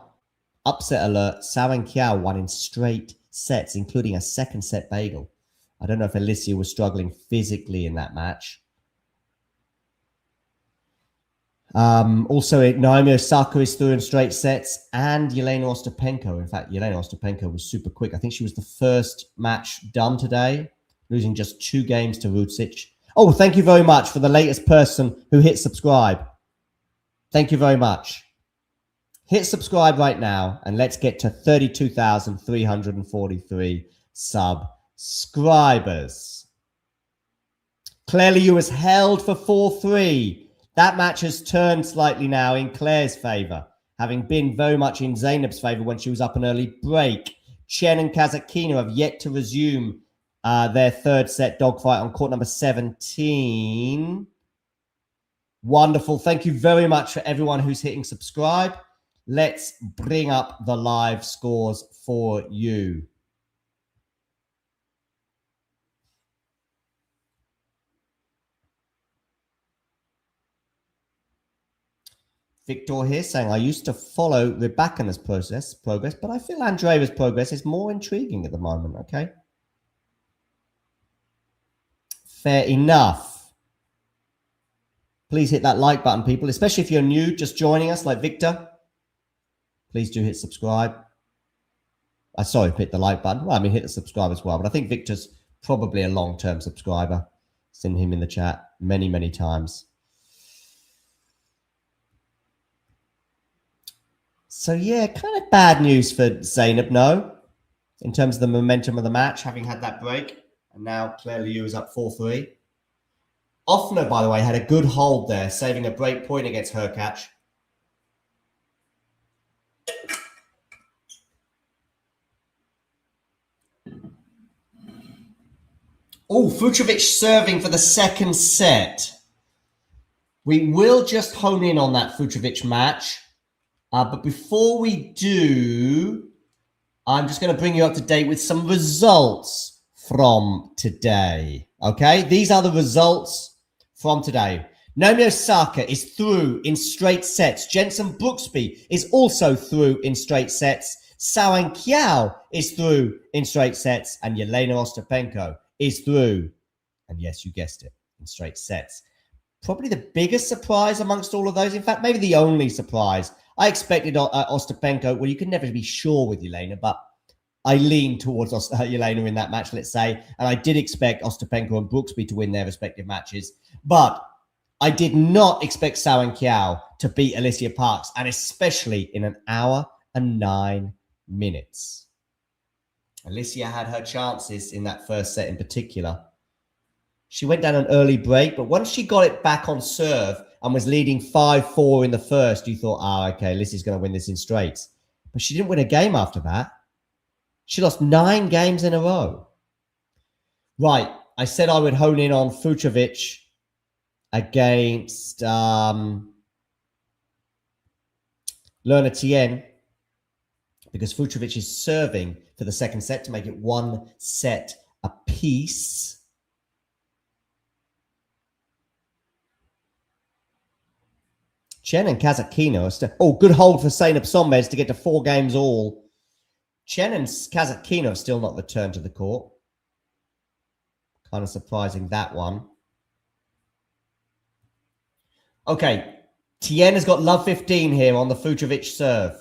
upset alert, Sao and Kiao won in straight sets, including a second set bagel. I don't know if Alicia was struggling physically in that match. Also, Naomi Osaka is through in straight sets, and Yelena Ostapenko. In fact, Yelena Ostapenko was super quick. I think she was the first match done today, losing just 2 games to Vucic. Oh, thank you very much for the latest person who hit subscribe. Thank you very much. Hit subscribe right now, and let's get to 32,343 subscribers. Claire Liu is held for 4-3. That match has turned slightly now in Claire's favour, having been very much in Zainab's favour when she was up an early break. Tjen and Kasatkina have yet to resume their third set dogfight on court number 17. Wonderful. Thank you very much for everyone who's hitting subscribe. Let's bring up the live scores for you. Victor here saying, I used to follow Rebecca's progress, but I feel Andrea's progress is more intriguing at the moment, okay? Fair enough. Please hit that like button, people, especially if you're new, just joining us like Victor. Please do hit subscribe. Sorry, hit the like button. Well, I mean, hit the subscribe as well, but I think Victor's probably a long-term subscriber. Seen him in the chat many, many times. So, yeah, kind of bad news for Zainab, no, in terms of the momentum of the match, having had that break. And now Claire Liu is up 4-3. Offner, by the way, had a good hold there, saving a break point against her catch. Oh, Vucevic serving for the second set. We will just hone in on that Vucevic match. But before we do, I'm just going to bring you up to date with some results from today. Okay, these are the results from today. Naomi Osaka is through in straight sets. Jensen Brooksby is also through in straight sets. Sao and Kiao is through in straight sets. And Yelena Ostapenko is through, and yes, you guessed it, in straight sets. Probably the biggest surprise amongst all of those. In fact, maybe the only surprise. I expected Ostapenko. Well, you can never be sure with Yelena, but I leaned towards Yelena in that match, let's say. And I did expect Ostapenko and Brooksby to win their respective matches. But I did not expect Sao and Kiao to beat Alicia Parks, and especially in 1 hour and 9 minutes. Alicia had her chances in that first set in particular. She went down an early break, but once she got it back on serve and was leading 5-4 in the first, you thought, okay, Alicia's going to win this in straights. But she didn't win a game after that. She lost 9 games in a row. Right, I said I would hone in on Vucevic against Lerna Tjen, because Vucevic is serving for the second set to make it 1 set apiece. Tjen and Kasatkina are still... Oh, good hold for Zeynep Sommes to get to 4 games all. Tjen and Kasatkina have still not returned to the court. Kind of surprising, that one. Okay. Tjen has got love 15 here on the Fucsovics serve.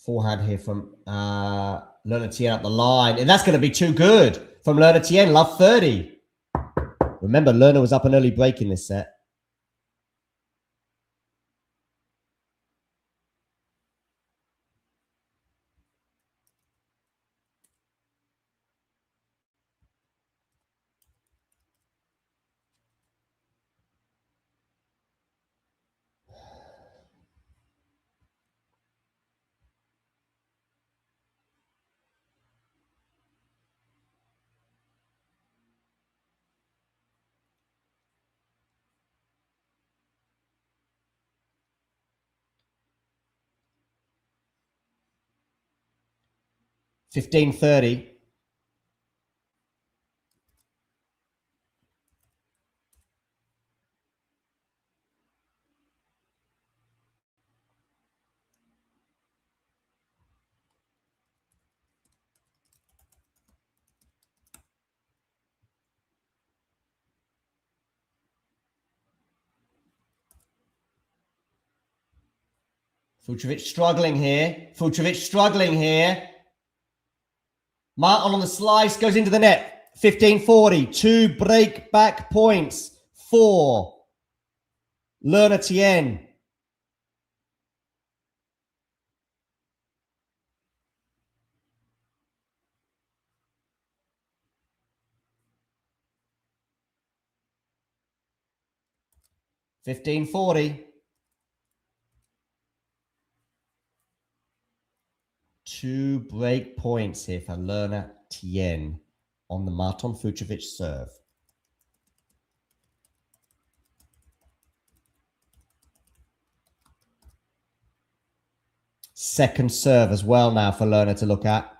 Forehand here from Lerner Tjen up the line. And that's going to be too good from Lerner Tjen. Love 30. Remember, Lerner was up an early break in this set. $15.30. Fucsovics struggling here. Fucsovics struggling here. Martin on the slice goes into the net. 15-40. 2 break back points for Lerner Tjen. $15.40. 2 break points here for Lerner Tjen on the Martin Fucsovics serve. Second serve as well now for Lerner to look at.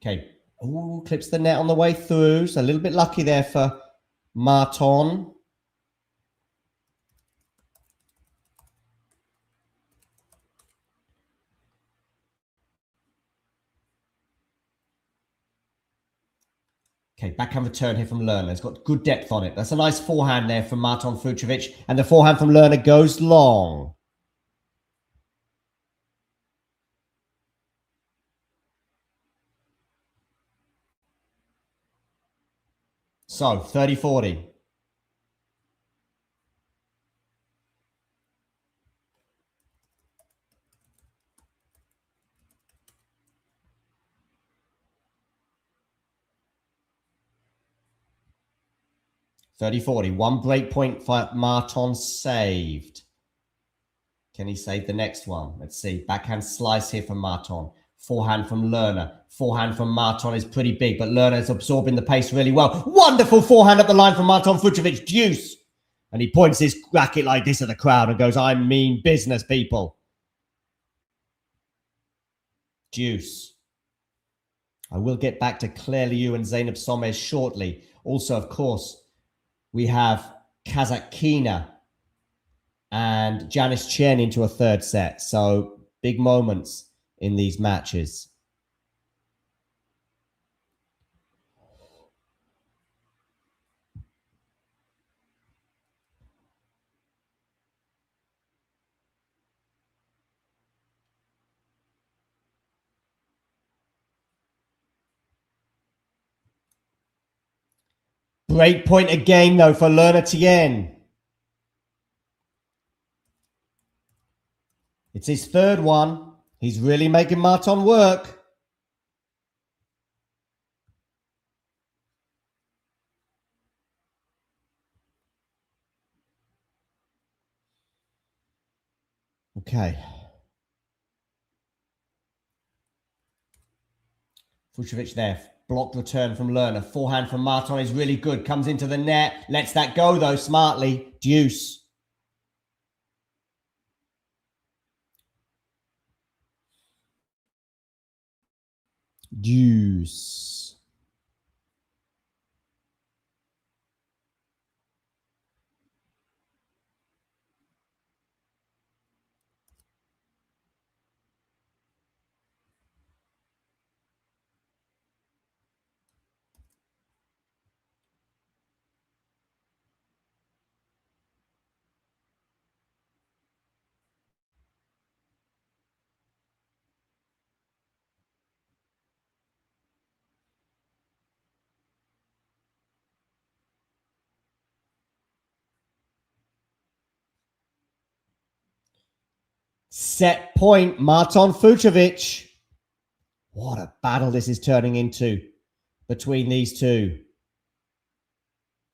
Okay. Ooh, clips the net on the way through. So a little bit lucky there for Martin. Okay, backhand return here from Lerner. It's got good depth on it. That's a nice forehand there from Martin Fucsovics. And the forehand from Lerner goes long. So, 30-40. One break point for Martin saved. Can he save the next one? Let's see. Backhand slice here from Martin. Forehand from Lerner. Forehand from Martin is pretty big, but Lerner is absorbing the pace really well. Wonderful forehand up the line from Martin Fucsovics. Deuce. And he points his racket like this at the crowd and goes, I mean business, people. Deuce. I will get back to Claire Liu and Zeynep Sommes shortly. Also, of course, we have Kasatkina and Janice Tjen into a third set. So big moments in these matches. Break point again, though, for Lerner Tjen. It's his third one. He's really making Martin work. Okay. Vucevic there. Blocked return from Lerner. Forehand from Marton is really good. Comes into the net. Lets that go, though, smartly. Deuce. Deuce. Set point, Marton Vucevic. What a battle this is turning into between these two.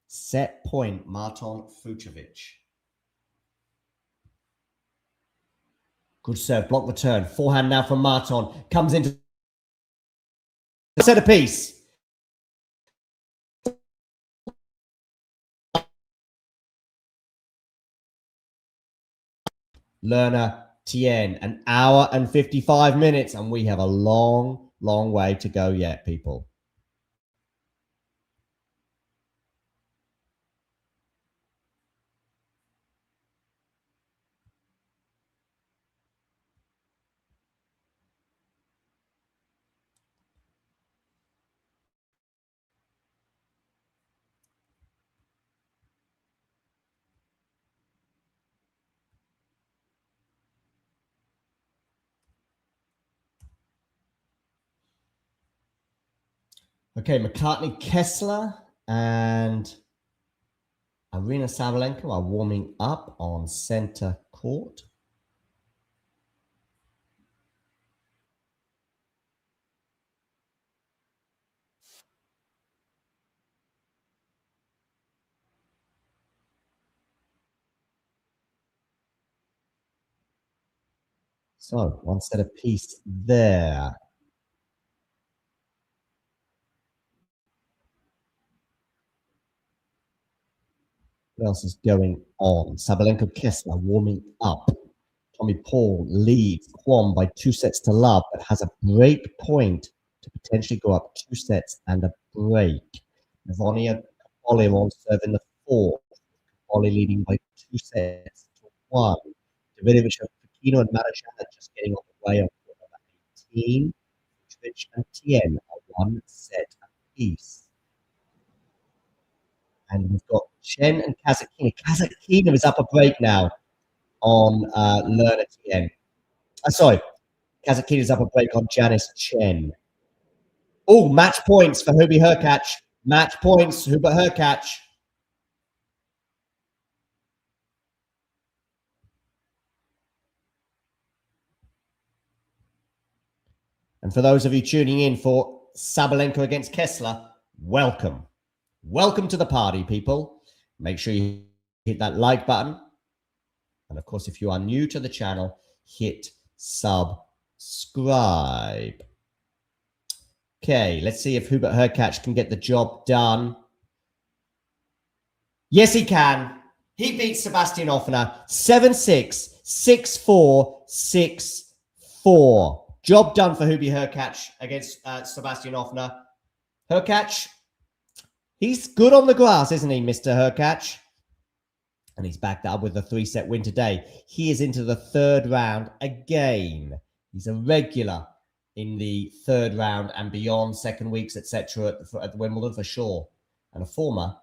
Set point, Marton Vucevic. Good serve, block return. Forehand now from Marton. Comes into the centerpiece. Lerner, Tjen, an hour and 55 minutes, and we have a long, long way to go yet, people. Okay, McCartney, Kessler, and Arina Sabalenka are warming up on center court. So, one set of piece there. What else is going on? Sabalenka, Kessler warming up. Tommy Paul leads Kwon by 2 sets to love, but has a break point to potentially go up 2 sets and a break. Navonia Kapoli on serve in the fourth. Kapoli leading by 2 sets to 1. Davidovich and Fukino and Marachan just getting on the way on court number 18. Vucevic and Tjen are 1 set apiece. And we've got Tjen and Kasatkina. Kasatkina is up a break now on Lerner Tjen. Sorry, Kasatkina is up a break on Janice Tjen. Oh, match points for Hubert Hurkacz. Match points, Hubert Hurkacz. And for those of you tuning in for Sabalenka against Kessler, welcome. Welcome to the party, people. Make sure you hit that like button. And of course, if you are new to the channel, hit subscribe. Okay, let's see if Hubert Hurkacz can get the job done. Yes, he can. He beats Sebastian Offner 7-6, 6-4, 6-4. Job done for Hubert Hurkacz against Sebastian Offner. Hurkacz, he's good on the grass, isn't he, Mr. Hurkacz? And he's backed up with a 3-set win today. He is into the third round again. He's a regular in the third round and beyond, second weeks, etc. at Wimbledon for sure. And a former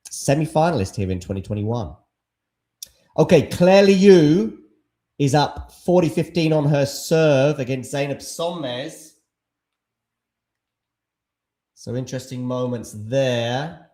semi-finalist here in 2021. Okay, Claire Liu is up 40-15 on her serve against Zeynep Sommes. So interesting moments there.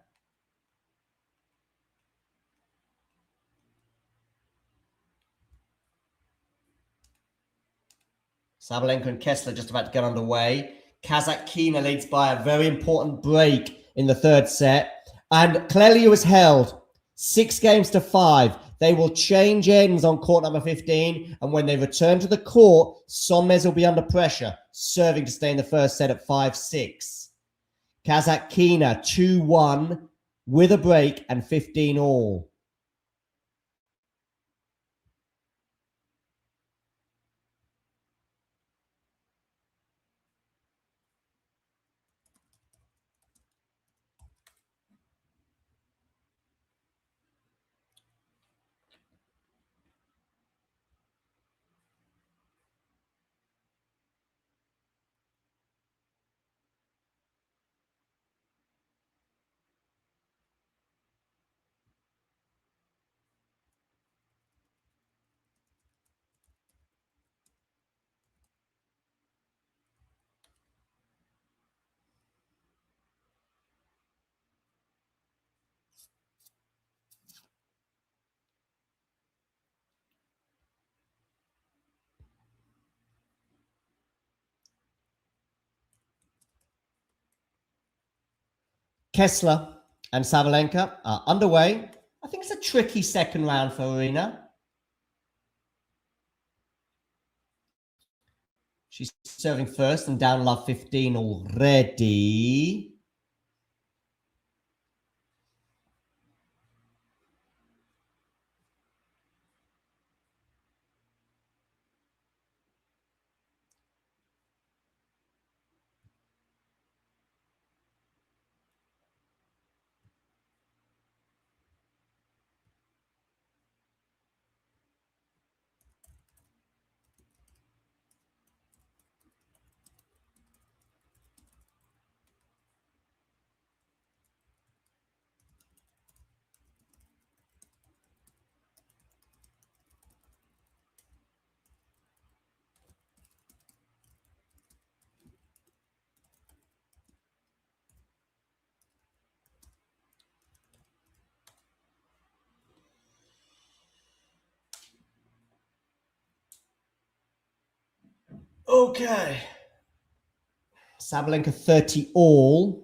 Sabalenka and Kessler just about to get underway. Kasatkina leads by a very important break in the third set. And Claire Liu is held 6 games to 5. They will change ends on court number 15, and when they return to the court, Sommes will be under pressure, serving to stay in the first set at 5-6. Kasatkina 2-1 with a break and 15 all. Kessler and Sabalenka are underway. I think it's a tricky second round for Arena. She's serving first and down love 15 already. Okay. Sabalenka 30 all.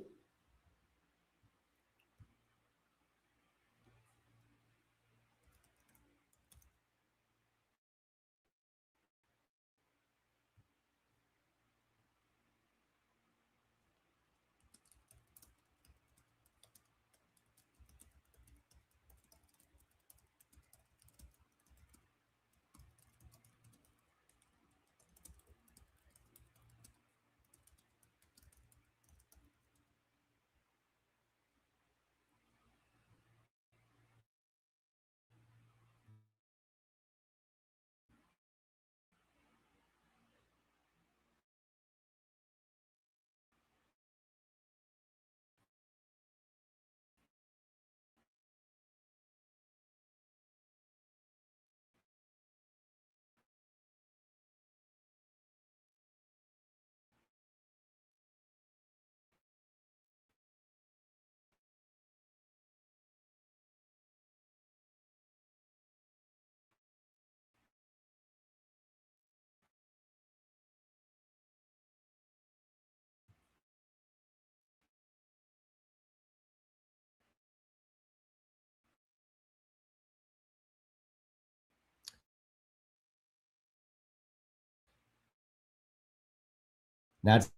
Now it's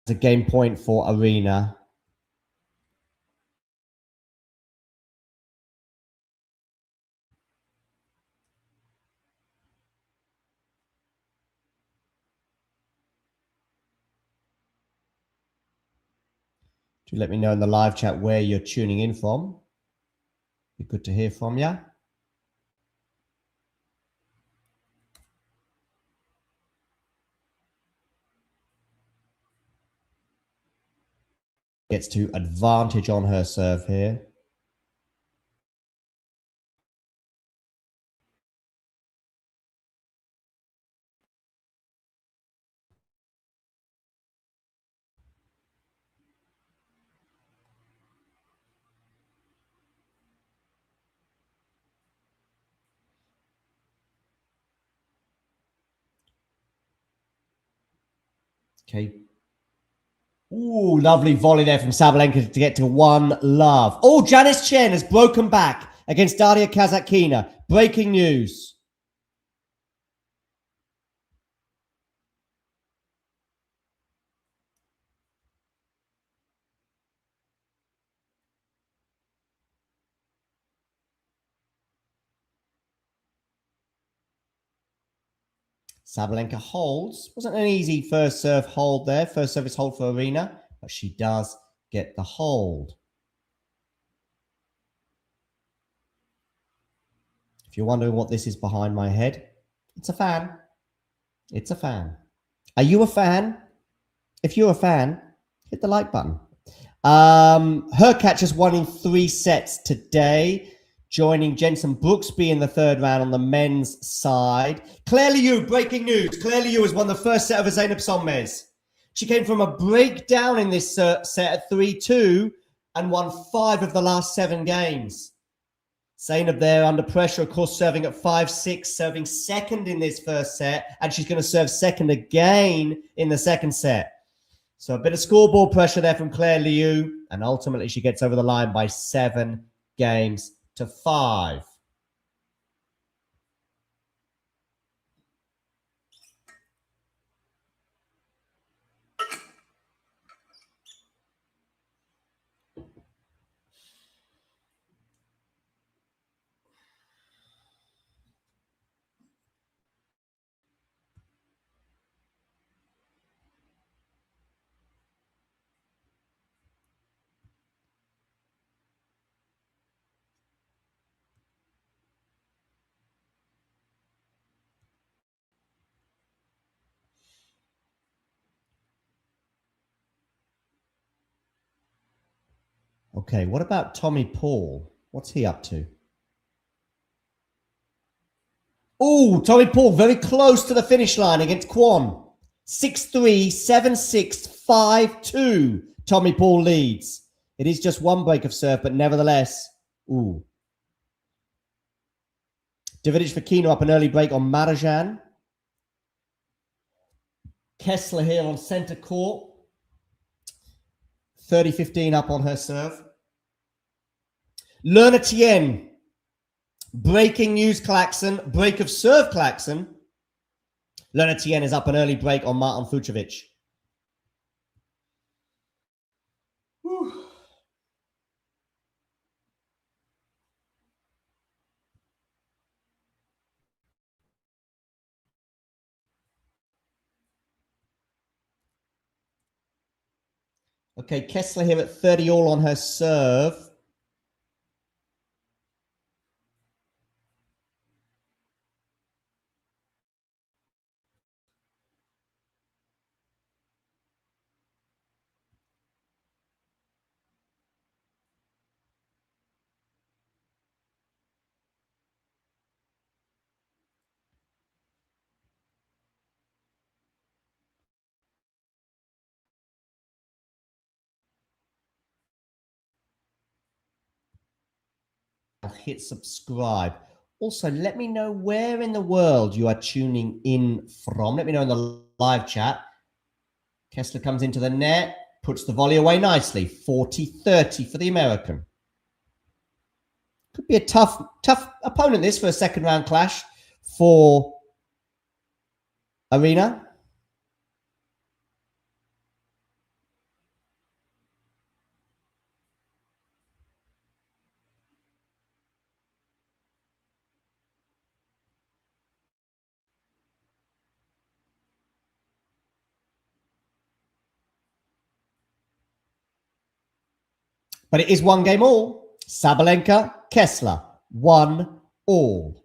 a game point for Arena. Do let me know in the live chat where you're tuning in from. Be good to hear from you. Gets to advantage on her serve here. Okay. Ooh, lovely volley there from Sabalenka to get to 1 love. Oh, Janice Tjen has broken back against Daria Kasatkina. Breaking news. Sabalenka holds. Wasn't an easy first serve hold there. First service hold for Arena, but she does get the hold. If you're wondering what this is behind my head, it's a fan. It's a fan. Are you a fan? If you're a fan, hit the like button. Hurkacz has won in 3 sets today, joining Jensen Brooksby in the third round on the men's side. Claire Liu, breaking news. Claire Liu has won the first set over Zeynep Solmez. She came from a breakdown in this set at 3-2 and won 5 of the last 7 games. Zeynep there under pressure, of course, serving at 5-6, serving second in this first set, and she's going to serve second again in the second set. So a bit of scoreboard pressure there from Claire Liu, and ultimately she gets over the line by 7 games to 5. Okay, what about Tommy Paul? What's he up to? Oh, Tommy Paul very close to the finish line against Kwon. 6-3, 7-6, 5-2. Tommy Paul leads. It is just 1 break of serve, but nevertheless. Ooh. Davidic Fokina up an early break on Marajan. Kessler here on center court. 30-15 up on her serve. Lerna Tjen. Breaking news klaxon. Break of serve klaxon. Lerna Tjen is up an early break on Martin Fucsovics. Okay, Kessler here at 30 all on her serve. Hit subscribe. Also, let me know where in the world you are tuning in from. Let me know in the live chat. Kessler comes into the net, puts the volley away nicely. 40-30 for the American. Could be a tough opponent this for a second round clash for Arena. But it is 1 game all. Sabalenka, Kessler, 1 all.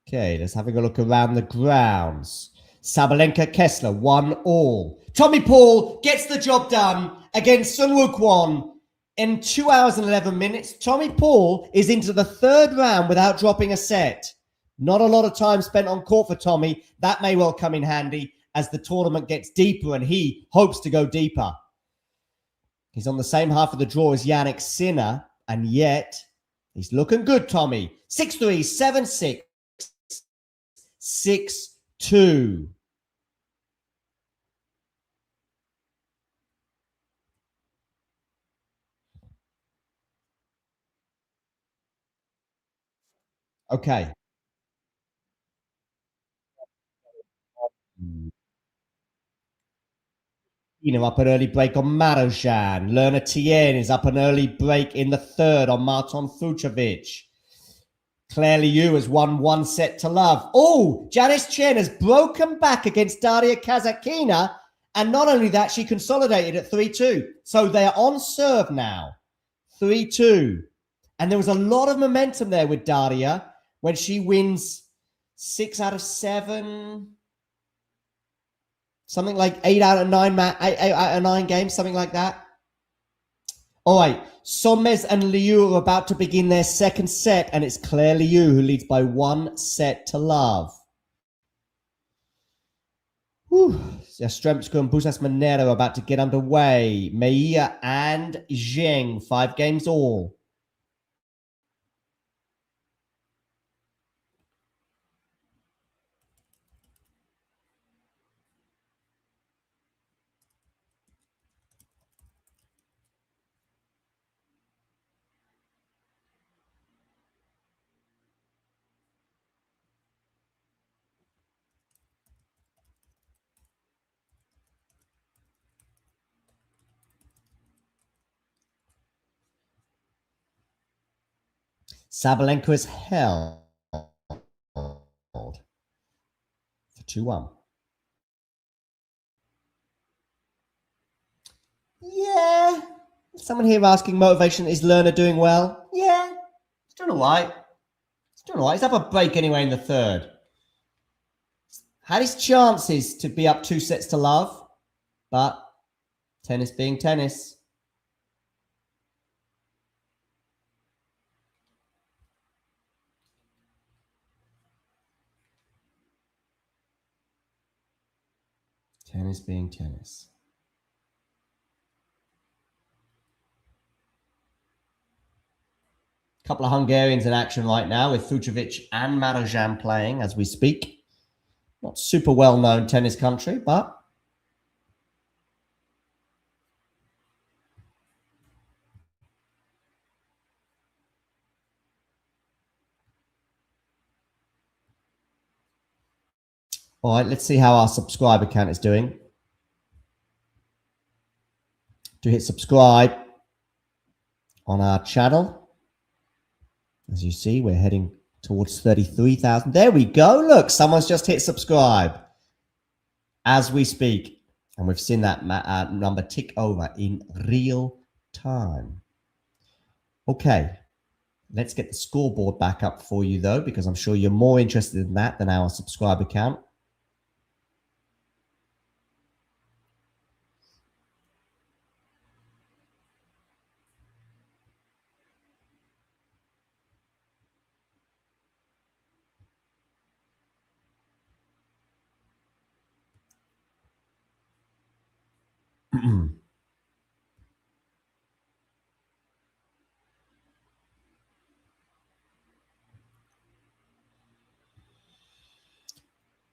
Okay, let's have a look around the grounds. Sabalenka, Kessler, 1 all. Tommy Paul gets the job done against Sun Wukong in 2 hours and 11 minutes. Tommy Paul is into the 3rd round without dropping a set. Not a lot of time spent on court for Tommy. That may well come in handy as the tournament gets deeper and he hopes to go deeper. He's on the same half of the draw as Jannik Sinner, and yet he's looking good, Tommy. 6-3, 7-6, 6-2. Okay. Up an early break on Marojan. Lerner Tjen is up an early break in the third on Marton Fucovic. Claire Liu has won 1-0. Oh, Janice Tjen has broken back against Daria Kasatkina. And not only that, she consolidated at 3-2. So they are on serve now. 3-2. And there was a lot of momentum there with Daria when she wins 6 out of 7. Something like 8 out of 9 games, something like that. All right, Sommes and Liu are about to begin their second set, and it's Claire Liu who leads by 1-0. Jastremska and Busas Monero are about to get underway. Meia and Zheng, 5 games all. Sabalenka is held for 2-1. Yeah. Someone here asking motivation, is Lerner doing well? Yeah. He's doing all right. He's up a break anyway in the third. Had his chances to be up 2-0, but tennis being tennis. Tennis being tennis. A couple of Hungarians in action right now with Fucovic and Marojan playing as we speak. Not super well-known tennis country, but all right, let's see how our subscriber count is doing. Do hit subscribe on our channel. As you see, we're heading towards 33,000. There we go. Look, someone's just hit subscribe as we speak. And we've seen that number tick over in real time. Okay, let's get the scoreboard back up for you, though, because I'm sure you're more interested in that than our subscriber count.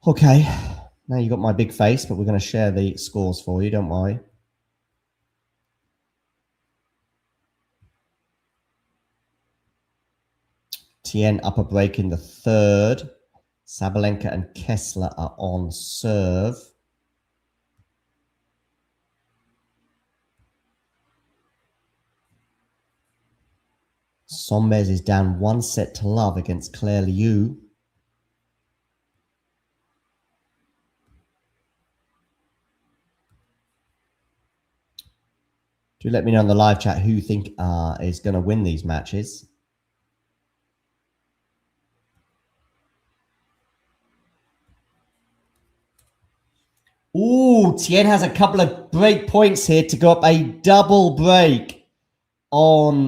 Okay, now you got my big face, but we're going to share the scores for you, don't worry. Tjen up a break in the third. Sabalenka and Kessler are on serve. Sombes is down 1-0 against Claire Liu. Do let me know in the live chat who you think is going to win these matches. Ooh, Tjen has a couple of break points here to go up a double break on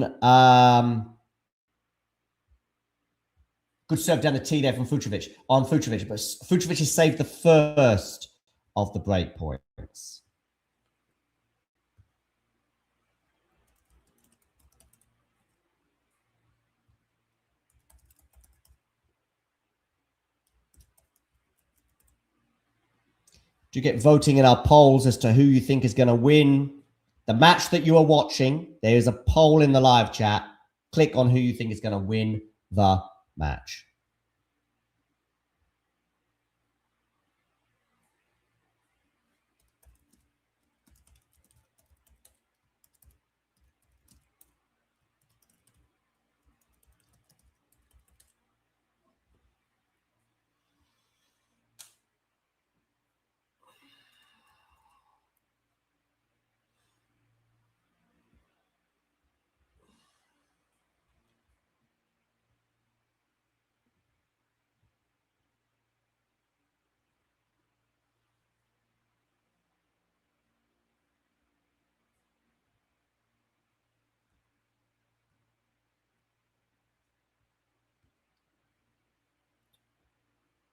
good serve down the tee there from Fucovic on Fucovic, but Fucovic has saved the first of the break points. Do you get voting in our polls as to who you think is going to win the match that you are watching? There is a poll in the live chat. Click on who you think is going to win the match.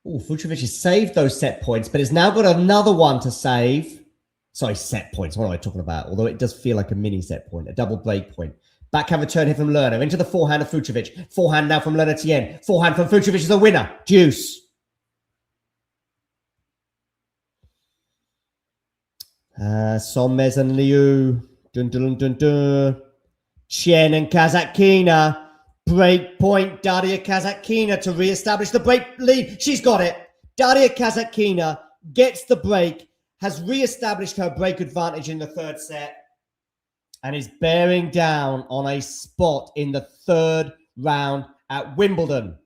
Oh, Vucevic has saved those set points, but has now got another one to save. Sorry, set points. What am I talking about? Although it does feel like a mini set point, a double break point. Backhand return here from Lerner. Into the forehand of Vucevic. Forehand now from Lerner Tjen. Forehand from Vucevic is the winner. Deuce. Sommes and Liu. Dun, dun, dun, dun. Tjen and Kasatkina. Break point. Daria Kasatkina to re-establish the break lead. She's got it. Daria Kasatkina gets the break, has re-established her break advantage in the third set, and is bearing down on a spot in the third round at Wimbledon.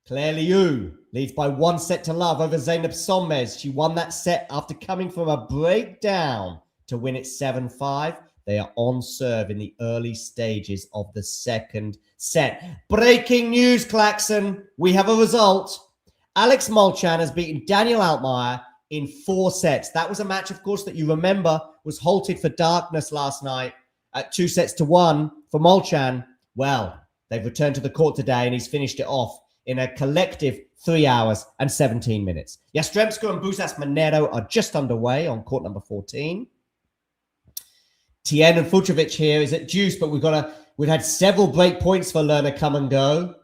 Claire Liu leads by 1-0 over Zeynep Sommes. She won that set after coming from a breakdown to win it 7-5. They are on serve in the early stages of the second set. Breaking news, Klaxon. We have a result. Alex Molchan has beaten Daniel Altmaier in 4 sets. That was a match, of course, that you remember was halted for darkness last night at 2-1 for Molchan. Well, they've returned to the court today and he's finished it off in a collective 3 hours and 17 minutes. Yastremska and Busas Monero are just underway on court number 14. Tjen and Vucevic here is at deuce, but we've had several break points for Lerner come and go.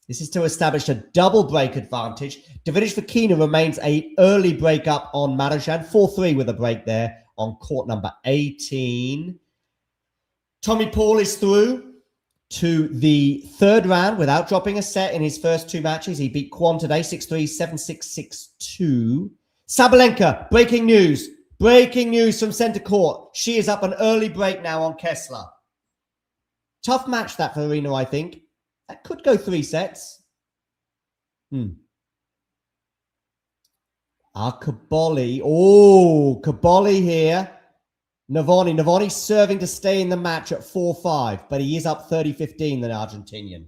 This is to establish a double break advantage. Davidovich Fokina remains an early break up on Marozsan. 4-3 with a break there on court number 18. Tommy Paul is through to the third round without dropping a set in his first 2 matches. He beat Kwon today, 6-3, 7-6, 6-2. Sabalenka, breaking news. Breaking news from center court. She is up an early break now on Kessler. Tough match that for Arena, I think. That could go 3 sets. Kaboli. Oh, Kaboli here. Navoni serving to stay in the match at 4-5, but he is up 30-15, the Argentinian.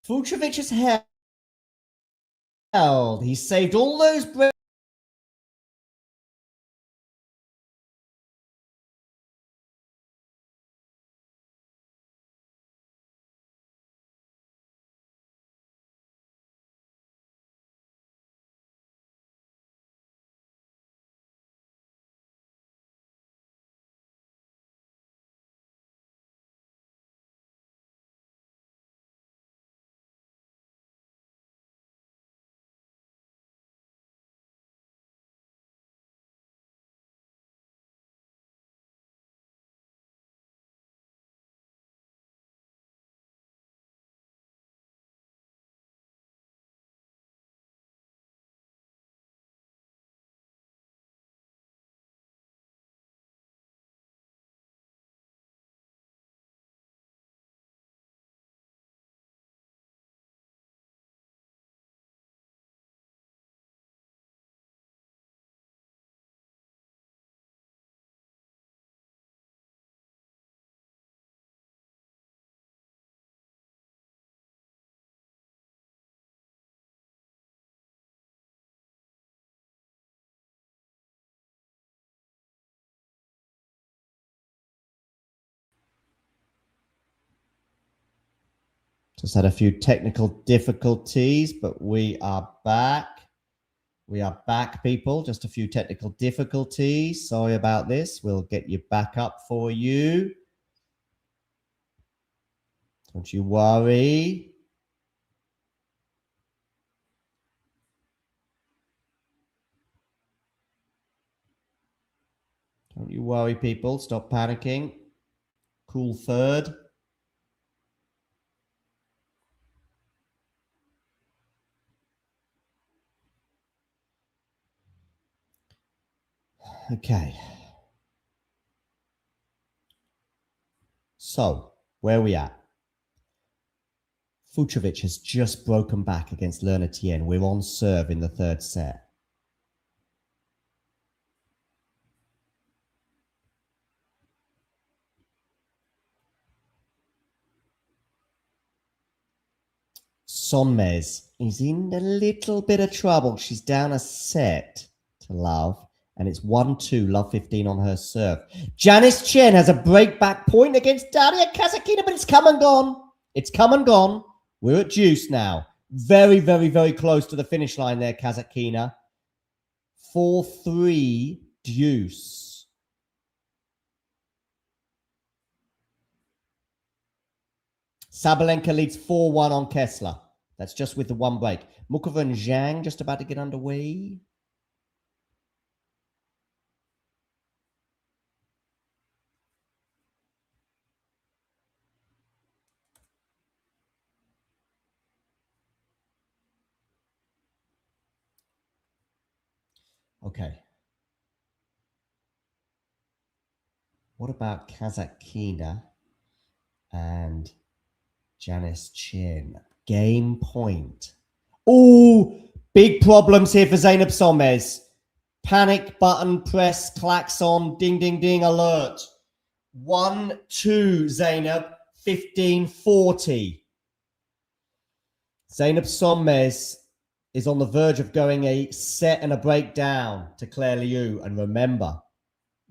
Vucevic is held. He saved all those breaks. Just had a few technical difficulties, but we are back. We are back, people. Just a few technical difficulties. Sorry about this. We'll get you back up for you. Don't you worry. Don't you worry, people. Stop panicking. Cool third. Okay. So, where are we at? Fucsovics has just broken back against Lerner Tjen. We're on serve in the third set. Sonmez is in a little bit of trouble. She's down a set to Love, and it's 1-2, Love 15 on her serve. Janice Tjen has a break back point against Daria Kasatkina, but it's come and gone. It's come and gone. We're at deuce now. Very, very, very close to the finish line there, Kasatkina. 4-3 deuce. Sabalenka leads 4-1 on Kessler. That's just with the one break. Mukova and Zhang just about to get underway. Okay. What about Kasatkina and Janice Tjen? Game point. Oh, big problems here for Zeynep Sonmez. Panic button, press, klaxon, ding, ding, ding, alert. 1-2, Zeynep, 15-40. Zeynep Sonmez is on the verge of going a set and a break down to Claire Liu. And remember,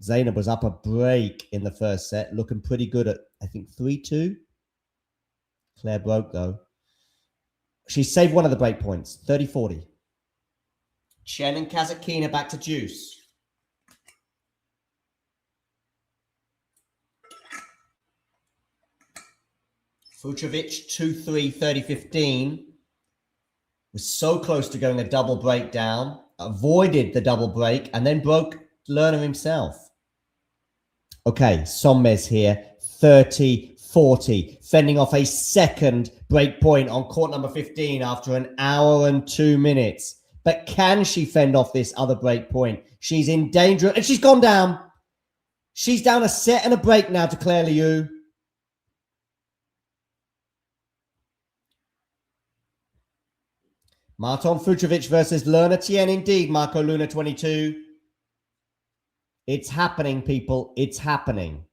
Zeynep was up a break in the first set, looking pretty good at, I think, 3-2. Claire broke, though. She saved one of the break points, 30-40. Tjen and Kasatkina back to deuce. Fucsovics 2-3, 30-15. Was so close to going a double breakdown, avoided the double break, and then broke Lerner himself. Okay, Sonmez here, 30-40, fending off a second break point on court number 15 after an hour and 2 minutes. But can she fend off this other break point? She's in danger, and she's gone down. She's down a set and a break now to Claire Liu. Marton Fucsovics versus Lerner Tjen indeed, Marco Luna 22. It's happening, people. It's happening.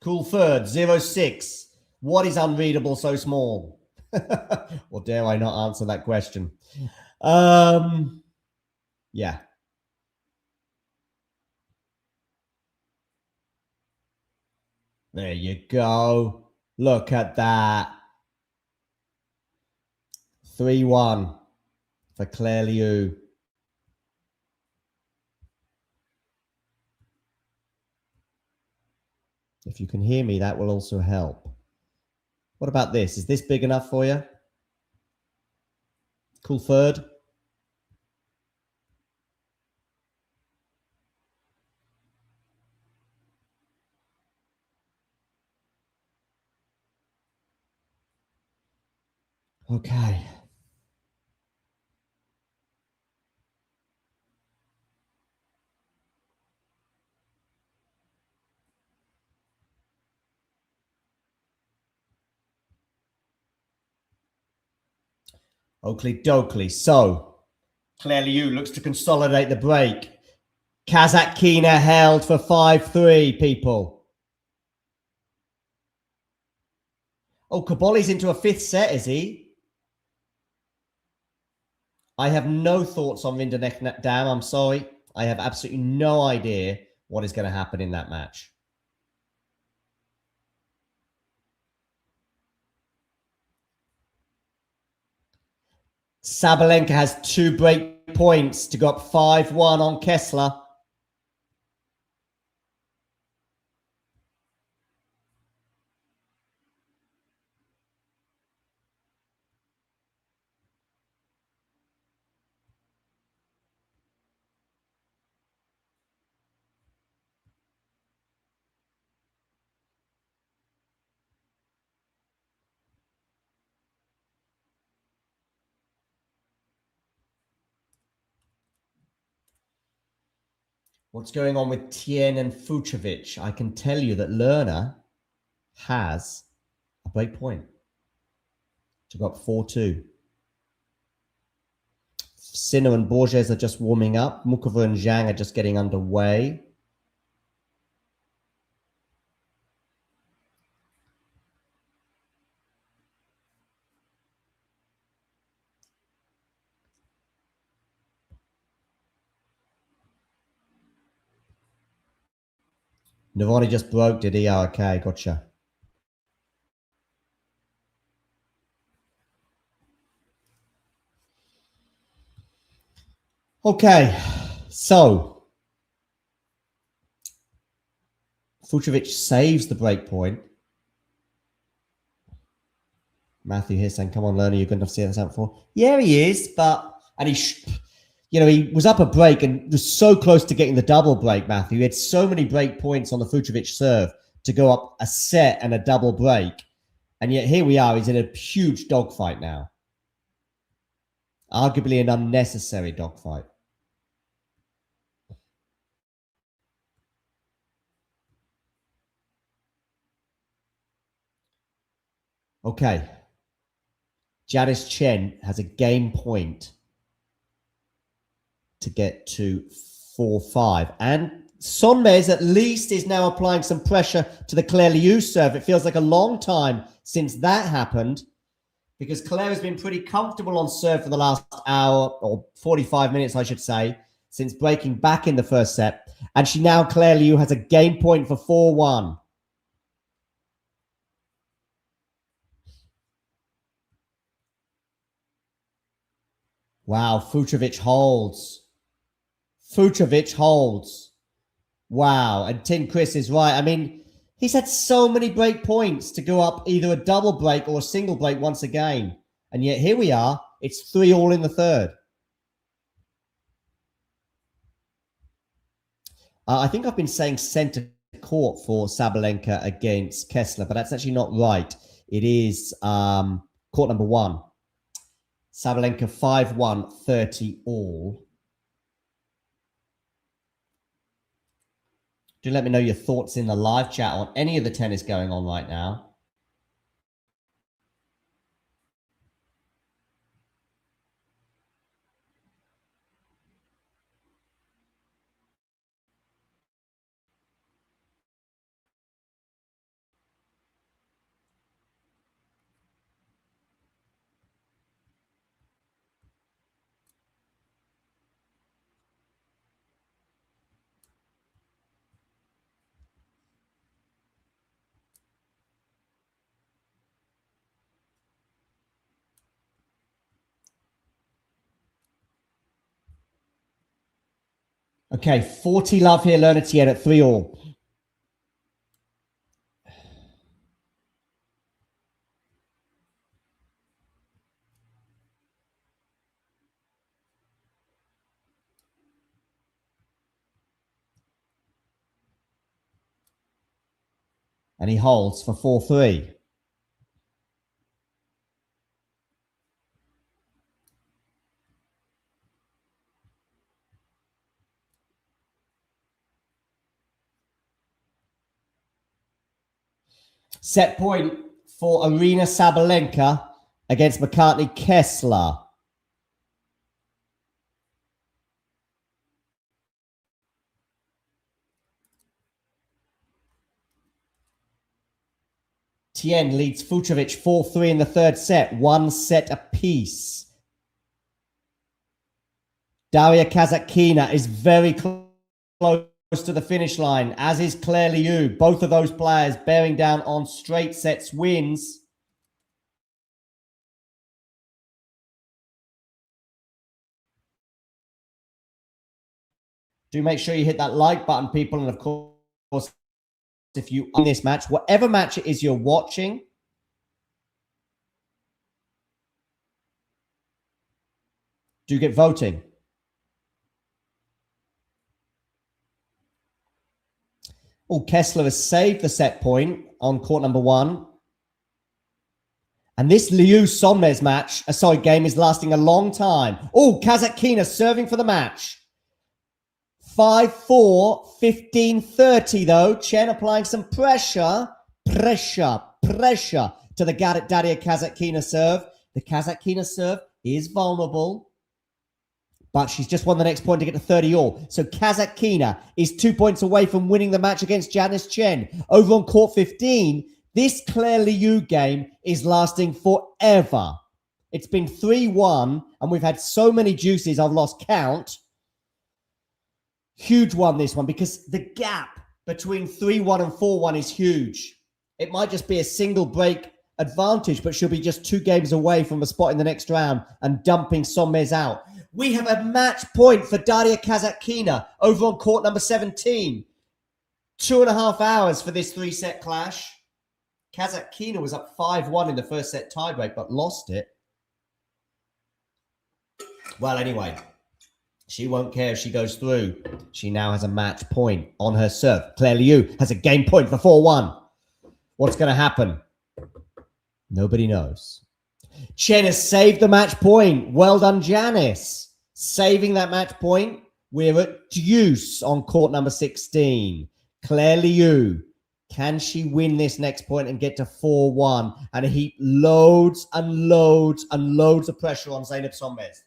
Cool third, 0-6. What is unreadable so small? Or dare I not answer that question? Yeah. There you go. Look at that. 3-1 for Claire Liu. If you can hear me, that will also help. What about this? Is this big enough for you? Cool third. Okay. Oakley Dokley. So, Claire Liu looks to consolidate the break. Kasatkina held for 5-3, people. Oh, Kaboli's into a fifth set, is he? I have no thoughts on Rinderknecht Dam. I'm sorry. I have absolutely no idea what is going to happen in that match. Sabalenka has 2 break points to go up 5-1 on Kessler. What's going on with Tjen and Fucsovics? I can tell you that Lerner has a break point to go up 4-2. Sinner and Borges are just warming up. Mukova and Zhang are just getting underway. Navani just broke, did he? Oh, okay, gotcha. Okay, so Fucsovics saves the break point. Matthew here saying, come on, Lerner, you're good enough to see this out before. Yeah, he is, but... And he was up a break and was so close to getting the double break, Matthew. He had so many break points on the Fucsovics serve to go up a set and a double break. And yet here we are. He's in a huge dogfight now. Arguably an unnecessary dogfight. Okay. Janice Tjen has a game point to get to 4-5. And Sonmez at least is now applying some pressure to the Claire Liu serve. It feels like a long time since that happened because Claire has been pretty comfortable on serve for the last hour or 45 minutes, I should say, since breaking back in the first set. And she now, Claire Liu, has a game point for 4-1. Wow, Fucsovics holds. Fucsovics holds. Wow, and Tin Chris is right. I mean, he's had so many break points to go up either a double break or a single break once again. And yet here we are. It's 3-all in the third. I think I've been saying center court for Sabalenka against Kessler, but that's actually not right. It is court number 1. Sabalenka 5-1, 30-all. Do let me know your thoughts in the live chat on any of the tennis going on right now. Okay, 40 love here, Lerner Tjen at 3-all. And he holds for 4-3. Set point for Arina Sabalenka against McCartney Kessler. Tjen leads Fucsovics 4-3 in the third set, 1 set apiece. Daria Kasatkina is very close to the finish line, as is Claire Liu. Both of those players bearing down on straight sets wins. Do make sure you hit that like button, people. And of course, if you in this match, whatever match it is you're watching, do get voting. Oh, Kessler has saved the set point on court number 1. And this Liu Sonmez game is lasting a long time. Oh, Kasatkina serving for the match. 5-4, 15-30 though. Tjen applying some pressure to the Daria Kasatkina serve. The Kasatkina serve is vulnerable, but she's just won the next point to get to 30 all. So Kasatkina is 2 points away from winning the match against Janice Tjen. Over on court 15, this Claire Liu game is lasting forever. It's been 3-1, and we've had so many juices, I've lost count. Huge one, this one, because the gap between 3-1 and 4-1 is huge. It might just be a single break advantage, but she'll be just 2 games away from a spot in the next round and dumping Sonmez out. We have a match point for Daria Kasatkina over on court number 17. 2.5 hours for this 3-set clash. Kasatkina was up 5-1 in the first set tiebreak, but lost it. Well, anyway, she won't care if she goes through. She now has a match point on her serve. Claire Liu has a game point for 4-1. What's going to happen? Nobody knows. Tjen has saved the match point. Well done, Janice. Saving that match point. We're at deuce on court number 16. Claire Liu. Can she win this next point and get to 4-1 and heap loads and loads and loads of pressure on Zeynep Sonmez?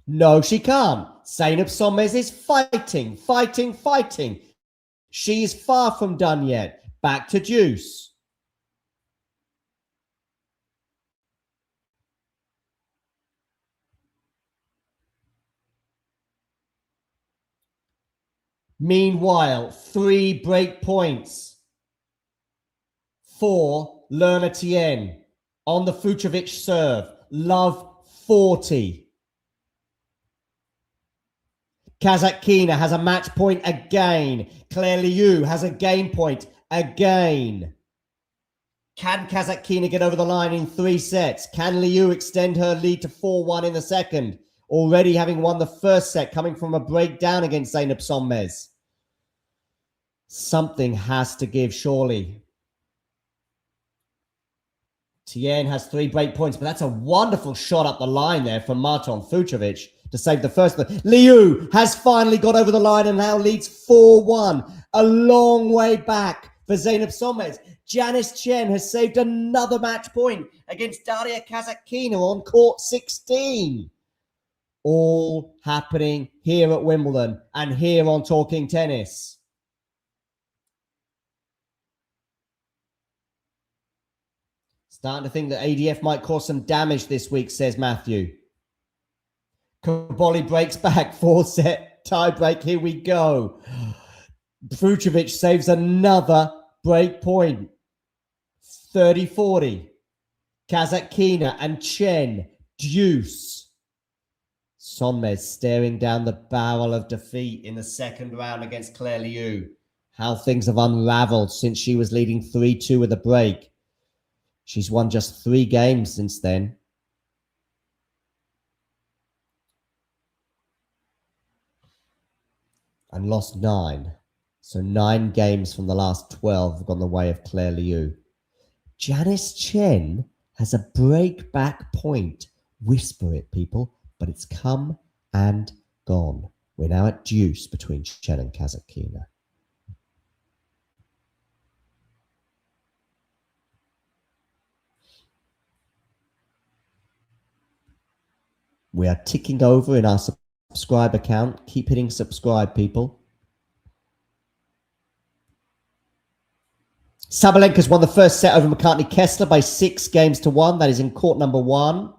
No, she can't. Zeynep Sonmez is fighting. She is far from done yet. Back to deuce. Meanwhile, 3 break points for Lerner Tjen on the Fucsovics serve. Love 40. Kasatkina has a match point again. Claire Liu has a game point again. Can Kasatkina get over the line in 3 sets? Can Liu extend her lead to 4-1 in the second? Already having won the first set, coming from a breakdown against Zeynep Sonmez. Something has to give, surely. Tjen has 3 break points, but that's a wonderful shot up the line there from Marton Fucsovics to save the first. Liu has finally got over the line and now leads 4-1. A long way back for Zeynep Sonmez. Janice Tjen has saved another match point against Daria Kasatkina on court 16. All happening here at Wimbledon and here on Talking Tennis. Starting to think that ADF might cause some damage this week, says Matthew. Kaboli breaks back, 4-set tiebreak. Here we go. Fucsovics saves another break point. 30-40. Kasatkina and Tjen deuce. Sonmez staring down the barrel of defeat in the second round against Claire Liu. How things have unraveled since she was leading 3-2 with a break. She's won just 3 games since then. And lost 9. So 9 games from the last 12 have gone the way of Claire Liu. Janice Tjen has a break back point. Whisper it, people. But it's come and gone. We're now at deuce between Tjen and Kasatkina. We are ticking over in our subscribe account. Keep hitting subscribe, people. Sabalenka's won the first set over McCartney Kessler by 6 games to 1. That is in court number 1.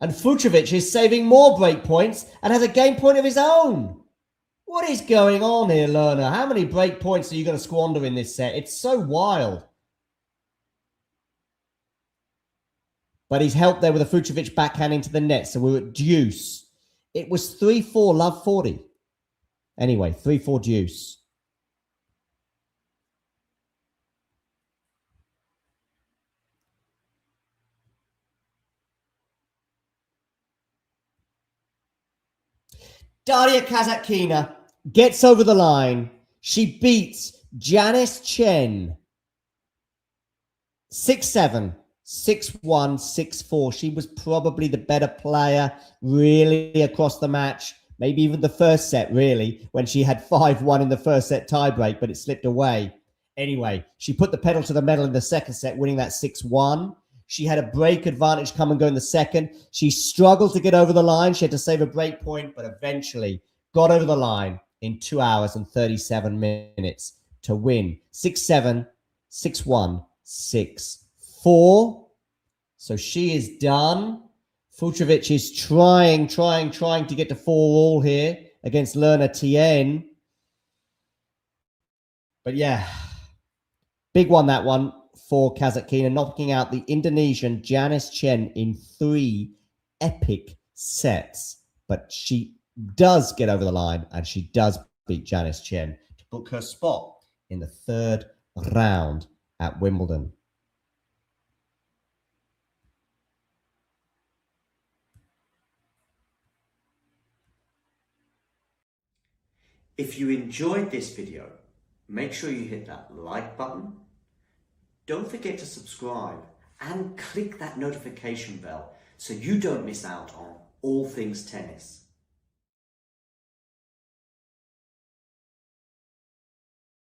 And Fucsovics is saving more break points and has a game point of his own. What is going on here, Lerner? How many break points are you going to squander in this set? It's so wild. But he's helped there with a Fucsovics backhand into the net. So we're at deuce. It was 3-4, love 40. Anyway, 3-4 deuce. Daria Kasatkina gets over the line. She beats Janice Tjen 6-7, 6-1, 6-4. She was probably the better player really across the match. Maybe even the first set, really, when she had 5-1 in the first set tiebreak, but it slipped away. Anyway, she put the pedal to the metal in the second set, winning that 6-1. She had a break advantage come and go in the second. She struggled to get over the line. She had to save a break point, but eventually got over the line in 2 hours and 37 minutes to win 6-7, 6-1, 6-4. So she is done. Fucsovics is trying to get to 4-all here against Lerner Tjen. But yeah, big one, that one for Kasatkina, knocking out the Indonesian Janice Tjen in 3 epic sets. But she does get over the line and she does beat Janice Tjen to book her spot in the 3rd round at Wimbledon. If you enjoyed this video, make sure you hit that like button. Don't forget to subscribe and click that notification bell so you don't miss out on all things tennis.